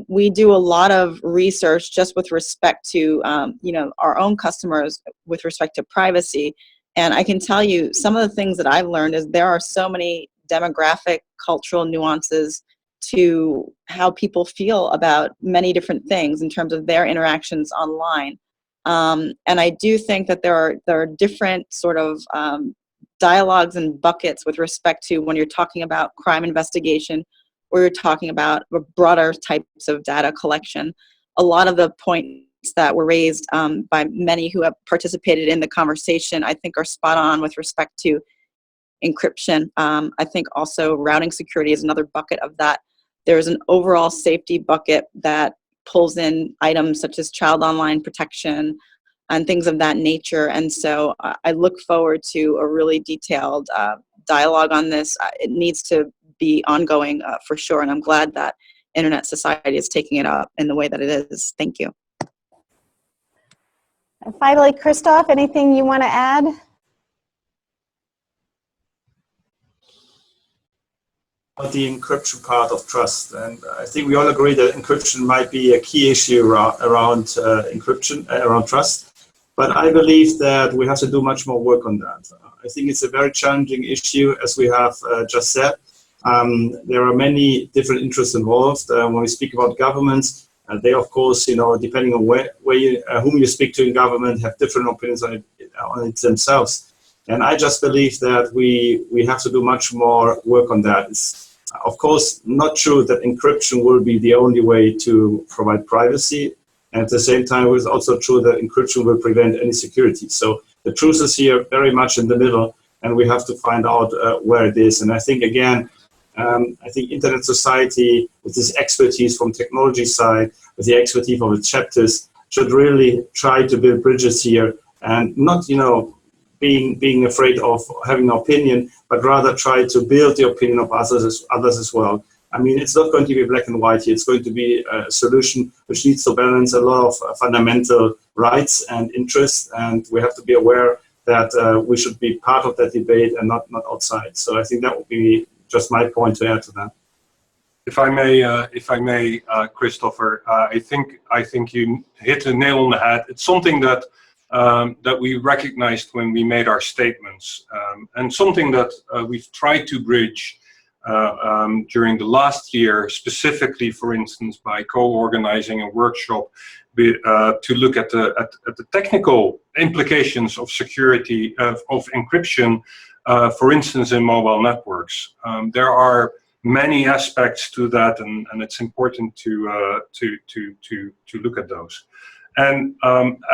Speaker 13: We do a lot of research just with respect to, our own customers with respect to privacy. And I can tell you some of the things that I've learned is there are so many demographic, cultural nuances to how people feel about many different things in terms of their interactions online. And I do think that there are different sort of dialogues and buckets with respect to when you're talking about crime investigation, or you're talking about broader types of data collection. A lot of the points that were raised by many who have participated in the conversation, I think, are spot on with respect to encryption. I think also routing security is another bucket of that. There's an overall safety bucket that pulls in items such as child online protection and things of that nature. And so I look forward to a really detailed dialogue on this. It needs to be ongoing for sure, and I'm glad that Internet Society is taking it up in the way that it is. Thank you.
Speaker 4: And finally, Christoph, anything you want to add?
Speaker 15: The encryption part of trust, and I think we all agree that encryption might be a key issue around encryption, around trust, but I believe that we have to do much more work on that. I think it's a very challenging issue, as we have just said. There are many different interests involved. When we speak about governments, they, of course, depending on whom you speak to in government, have different opinions on it themselves. And I just believe that we have to do much more work on that. It's, of course, not true that encryption will be the only way to provide privacy. And at the same time, it's also true that encryption will prevent any security. So the truth is here very much in the middle, and we have to find out where it is. And I think, again, I think Internet Society, with this expertise from technology side, with the expertise of its chapters, should really try to build bridges here and not, being afraid of having an opinion, but rather try to build the opinion of others as well. I mean, it's not going to be black and white here. It's going to be a solution which needs to balance a lot of fundamental rights and interests, and we have to be aware that we should be part of that debate and not outside. So I think that would be just my point to add to that.
Speaker 7: If I may, Christopher, I think you hit the nail on the head. It's something that that we recognized when we made our statements, and something that we've tried to bridge during the last year, specifically, for instance, by co-organizing a workshop to look at the technical implications of security of encryption, for instance, in mobile networks. There are many aspects to that, and it's important to look at those. And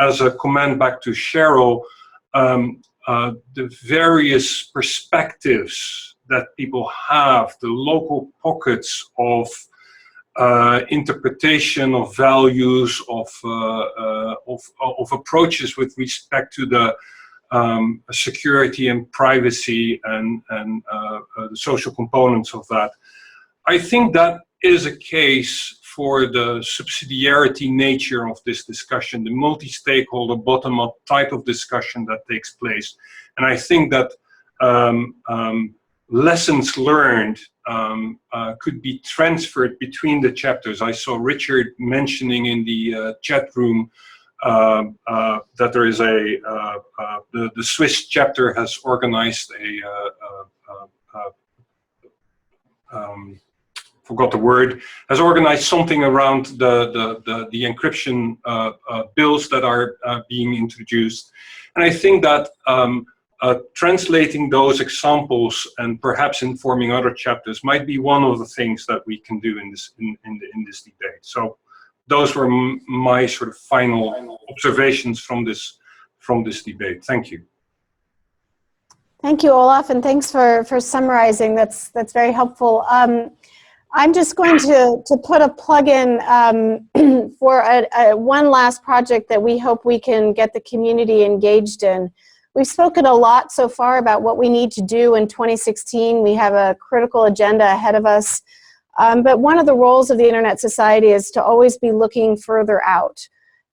Speaker 7: as a comment back to Cheryl, the various perspectives that people have, the local pockets of interpretation of values, of approaches with respect to the security and privacy and the social components of that. I think that is a case for the subsidiarity nature of this discussion, the multi-stakeholder bottom-up type of discussion that takes place. And I think that lessons learned could be transferred between the chapters. I saw Richard mentioning in the chat room that there is the Swiss chapter has organized forgot the word, has organized something around the encryption bills that are being introduced. And I think that translating those examples and perhaps informing other chapters might be one of the things that we can do in this debate. So those were my sort of final observations from this debate. Thank you.
Speaker 4: Thank you, Olaf, and thanks for summarizing. That's very helpful. I'm just going to put a plug-in for one last project that we hope we can get the community engaged in. We've spoken a lot so far about what we need to do in 2016. We have a critical agenda ahead of us. But one of the roles of the Internet Society is to always be looking further out.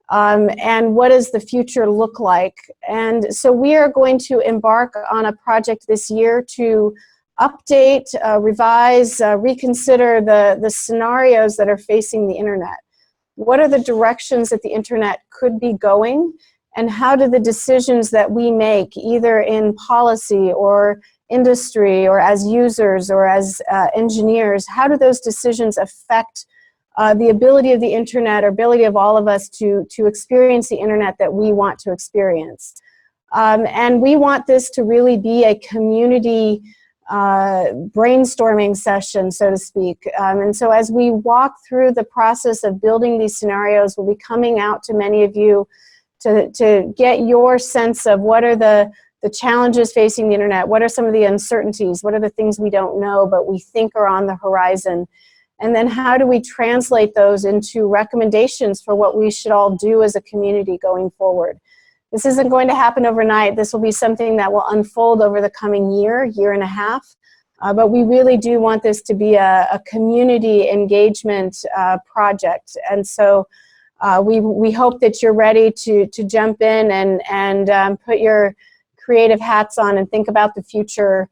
Speaker 4: And what does the future look like? And so we are going to embark on a project this year to update, revise, reconsider the scenarios that are facing the Internet. What are the directions that the Internet could be going? And how do the decisions that we make, either in policy or industry or as users or as engineers, how do those decisions affect the ability of the Internet or ability of all of us to experience the Internet that we want to experience? And we want this to really be a community brainstorming session, so to speak. And so as we walk through the process of building these scenarios, we'll be coming out to many of you to get your sense of what are the challenges facing the Internet, what are some of the uncertainties, what are the things we don't know but we think are on the horizon. And then how do we translate those into recommendations for what we should all do as a community going forward? This isn't going to happen overnight. This will be something that will unfold over the coming year, year and a half. But we really do want this to be a community engagement project. And so we hope that you're ready to jump in and put your creative hats on and think about the future,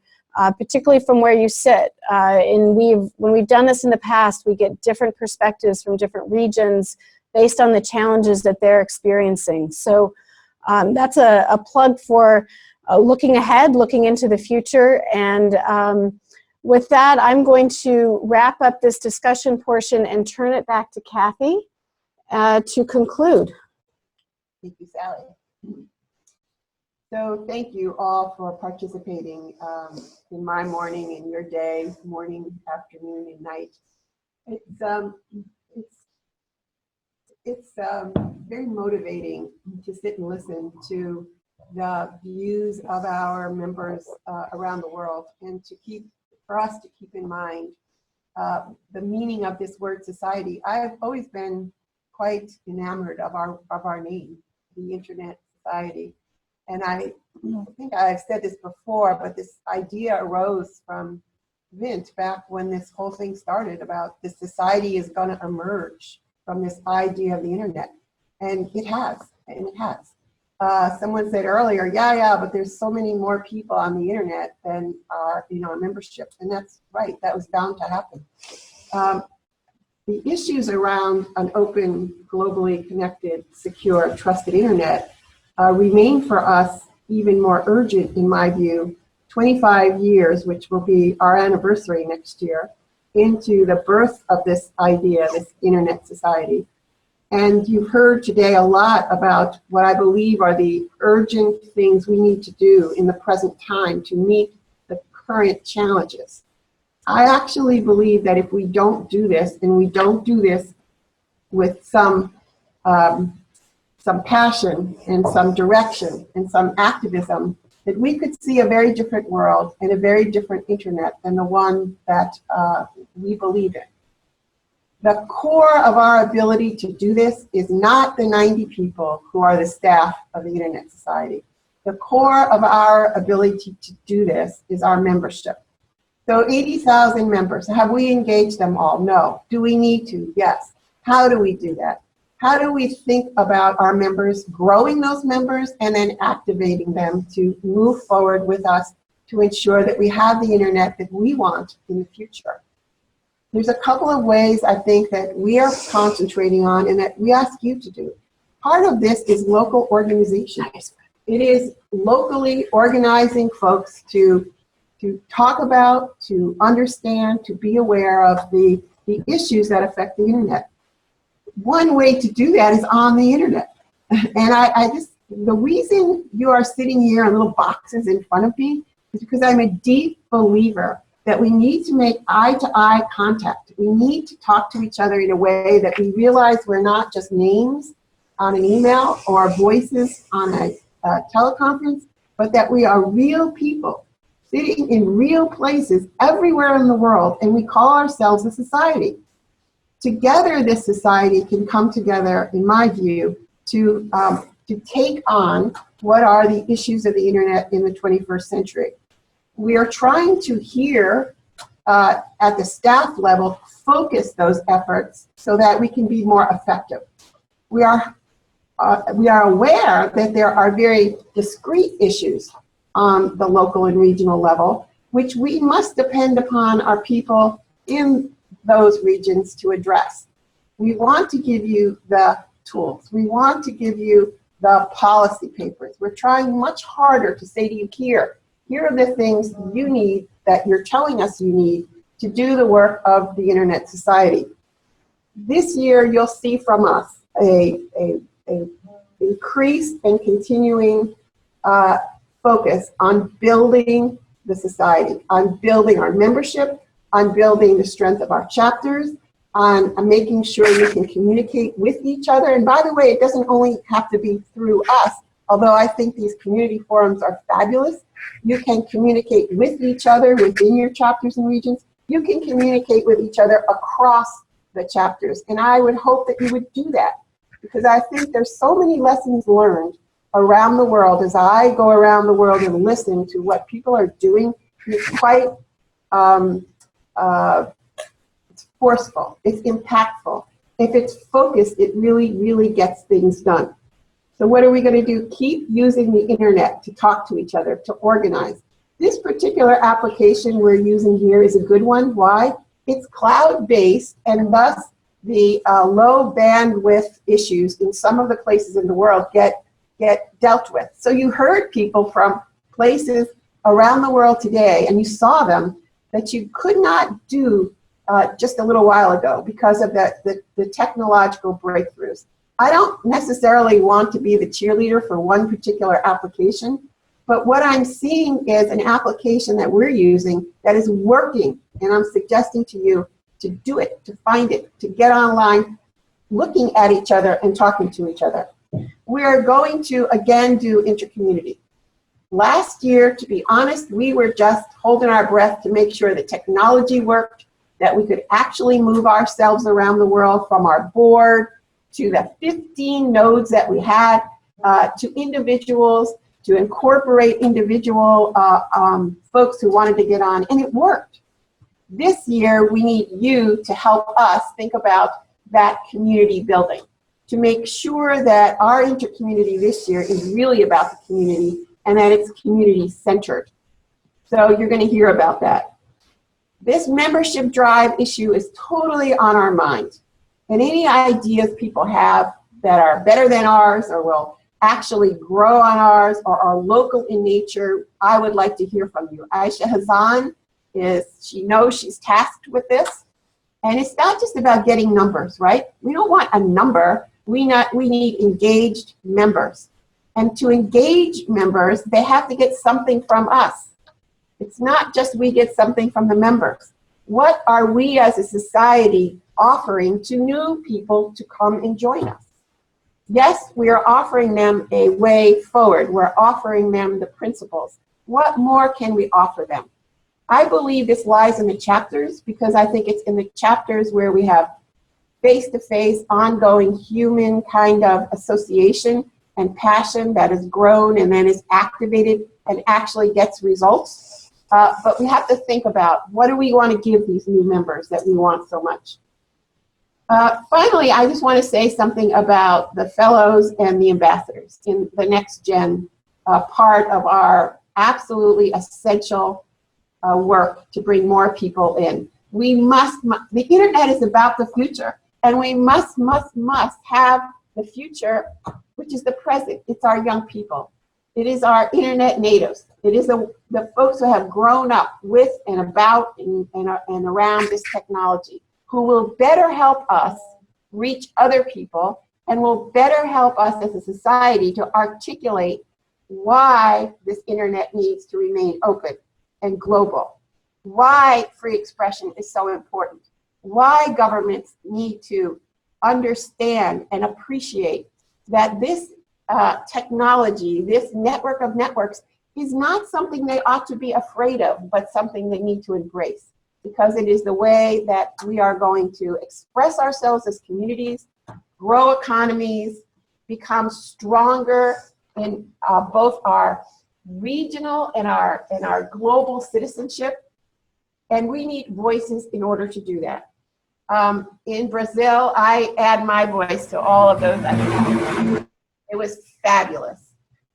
Speaker 4: particularly from where you sit. When we've done this in the past, we get different perspectives from different regions based on the challenges that they're experiencing. So that's a plug for looking ahead, looking into the future. And with that, I'm going to wrap up this discussion portion and turn it back to Kathy to conclude.
Speaker 2: Thank you, Sally. So thank you all for participating in my morning, in your day, morning, afternoon, and night. It's very motivating to sit and listen to the views of our members around the world, and for us to keep in mind the meaning of this word society. I've always been quite enamored of our name, the Internet Society. And I think I've said this before, but this idea arose from Vint back when this whole thing started about this society is going to emerge from this idea of the Internet. And it has, and it has. Someone said earlier, yeah, but there's so many more people on the Internet than are, membership. And that's right, that was bound to happen. The issues around an open, globally connected, secure, trusted Internet remain for us even more urgent, in my view, 25 years, which will be our anniversary next year, into the birth of this idea, this Internet society. And you've heard today a lot about what I believe are the urgent things we need to do in the present time to meet the current challenges. I actually believe that if we don't do this, and we don't do this with some passion and some direction and some activism, that we could see a very different world and a very different Internet than the one that we believe in. The core of our ability to do this is not the 90 people who are the staff of the Internet Society. The core of our ability to do this is our membership. So 80,000 members, have we engaged them all? No. Do we need to? Yes. How do we do that? How do we think about our members, growing those members, and then activating them to move forward with us to ensure that we have the Internet that we want in the future? There's a couple of ways I think that we are concentrating on and that we ask you to do. Part of this is local organization. It is locally organizing folks to talk about, to understand, to be aware of the issues that affect the Internet. One way to do that is on the Internet. And the reason you are sitting here in little boxes in front of me is because I'm a deep believer that we need to make eye-to-eye contact. We need to talk to each other in a way that we realize we're not just names on an email or voices on a teleconference, but that we are real people sitting in real places everywhere in the world, and we call ourselves a society. Together, this society can come together, in my view, to take on what are the issues of the Internet in the 21st century. We are trying to here, at the staff level, focus those efforts so that we can be more effective. We are aware that there are very discrete issues on the local and regional level, which we must depend upon our people in those regions to address. We want to give you the tools. We want to give you the policy papers. We're trying much harder to say to you, here are the things you need that you're telling us you need to do the work of the Internet Society. This year, you'll see from us a increased and continuing focus on building the society, on building our membership, on building the strength of our chapters, on making sure we can communicate with each other. And by the way, it doesn't only have to be through us, although I think these community forums are fabulous. You can communicate with each other within your chapters and regions, You can communicate with each other across the chapters. And I would hope that you would do that, because I think there's so many lessons learned around the world. As I go around the world and listen to what people are doing, it's quite it's forceful, it's impactful. If it's focused, it really, really gets things done. So what are we going to do? Keep using the internet to talk to each other, to organize. This particular application we're using here is a good one. Why? It's cloud-based, and thus the low bandwidth issues in some of the places in the world get dealt with. So you heard people from places around the world today, and you saw them, that you could not do just a little while ago because of the technological breakthroughs. I don't necessarily want to be the cheerleader for one particular application, but what I'm seeing is an application that we're using that is working, and I'm suggesting to you to do it, to find it, to get online, looking at each other and talking to each other. We are going to, again, do intercommunity. Last year, to be honest, we were just holding our breath to make sure the technology worked, that we could actually move ourselves around the world from our board to the 15 nodes that we had, to individuals, to incorporate individual folks who wanted to get on, and it worked. This year, we need you to help us think about that community building, to make sure that our intercommunity this year is really about the community and that it's community-centered. So you're going to hear about that. This membership drive issue is totally on our mind. And any ideas people have that are better than ours or will actually grow on ours or are local in nature, I would like to hear from you. Aisha Hazan she knows she's tasked with this. And it's not just about getting numbers, right? We don't want a number. We need engaged members. And to engage members, they have to get something from us. It's not just we get something from the members. What are we as a society offering to new people to come and join us? Yes, we are offering them a way forward. We're offering them the principles. What more can we offer them? I believe this lies in the chapters, because I think it's in the chapters where we have face-to-face, ongoing human kind of association and passion that is grown and then is activated and actually gets results. But we have to think about, what do we want to give these new members that we want so much? Finally, I just want to say something about the fellows and the ambassadors in the next gen part of our absolutely essential work to bring more people in. We must, the internet is about the future, and we must have the future, which is the present. It's our young people. It is our internet natives. It is the folks who have grown up with and about and around this technology, who will better help us reach other people and will better help us as a society to articulate why this internet needs to remain open and global, why free expression is so important, why governments need to understand and appreciate that this technology, this network of networks, is not something they ought to be afraid of, but something they need to embrace, because it is the way that we are going to express ourselves as communities, grow economies, become stronger in both our regional and our global citizenship. And we need voices in order to do that. In Brazil, I add my voice to all of those. It was fabulous.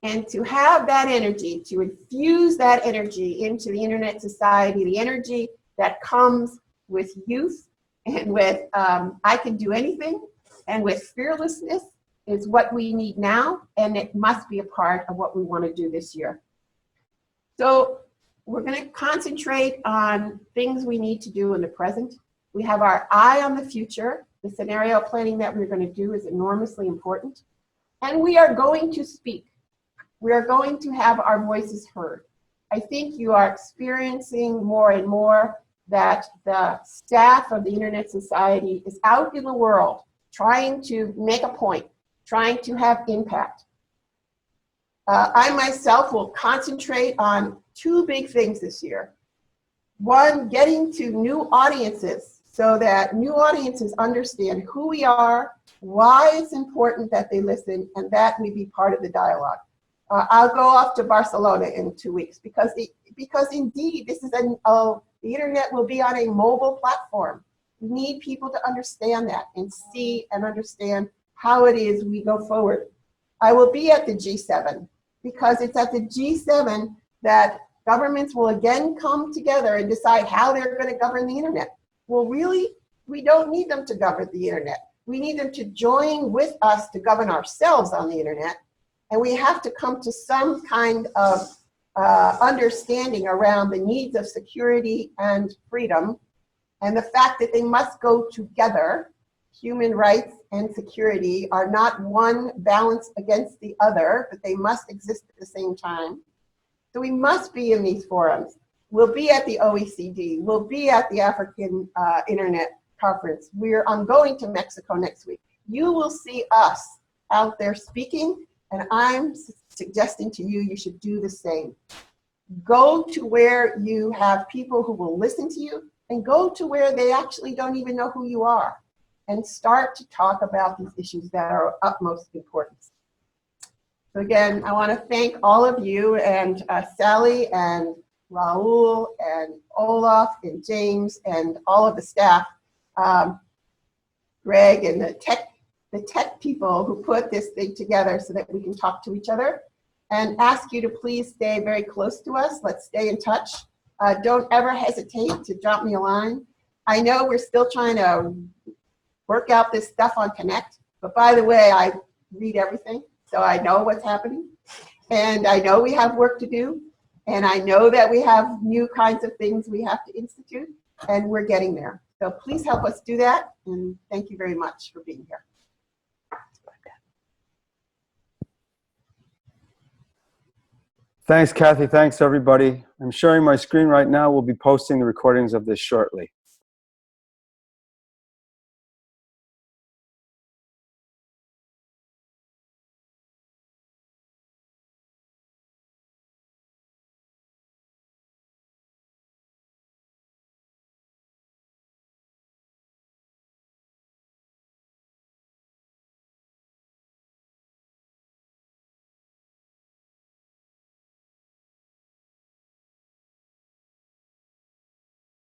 Speaker 2: And to have that energy, to infuse that energy into the internet society, the energy that comes with youth and with I can do anything, and with fearlessness, is what we need now, and it must be a part of what we want to do this year. So we're going to concentrate on things we need to do in the present. We have our eye on the future. The scenario planning that we're going to do is enormously important. And we are going to speak. We are going to have our voices heard. I think you are experiencing more and more that the staff of the Internet Society is out in the world trying to make a point, trying to have impact. I myself will concentrate on two big things this year. One, getting to new audiences so that new audiences understand who we are, why it's important that they listen, and that we be part of the dialogue. I'll go off to Barcelona in 2 weeks because indeed this is the internet will be on a mobile platform. We need people to understand that and see and understand how it is we go forward. I will be at the G7 because it's at the G7 that governments will again come together and decide how they're going to govern the internet. Well, really, we don't need them to govern the internet. We need them to join with us to govern ourselves on the internet. And we have to come to some kind of understanding around the needs of security and freedom, and the fact that they must go together. Human rights and security are not one balanced against the other, but they must exist at the same time. So we must be in these forums. We'll be at the OECD. We'll be at the African Internet Conference. I'm going to Mexico next week. You will see us out there speaking, and I'm suggesting to you, you should do the same. Go to where you have people who will listen to you, and go to where they actually don't even know who you are, and start to talk about these issues that are of utmost importance. So again, I want to thank all of you, and Sally and Raul and Olaf and James and all of the staff, Greg and the tech people who put this thing together so that we can talk to each other, and ask you to please stay very close to us. Let's stay in touch. Don't ever hesitate to drop me a line. I know we're still trying to work out this stuff on Connect, but by the way, I read everything, so I know what's happening, and I know we have work to do, and I know that we have new kinds of things we have to institute, and we're getting there. So please help us do that, and thank you very much for being here.
Speaker 1: Thanks, Kathy. Thanks, everybody. I'm sharing my screen right now. We'll be posting the recordings of this shortly.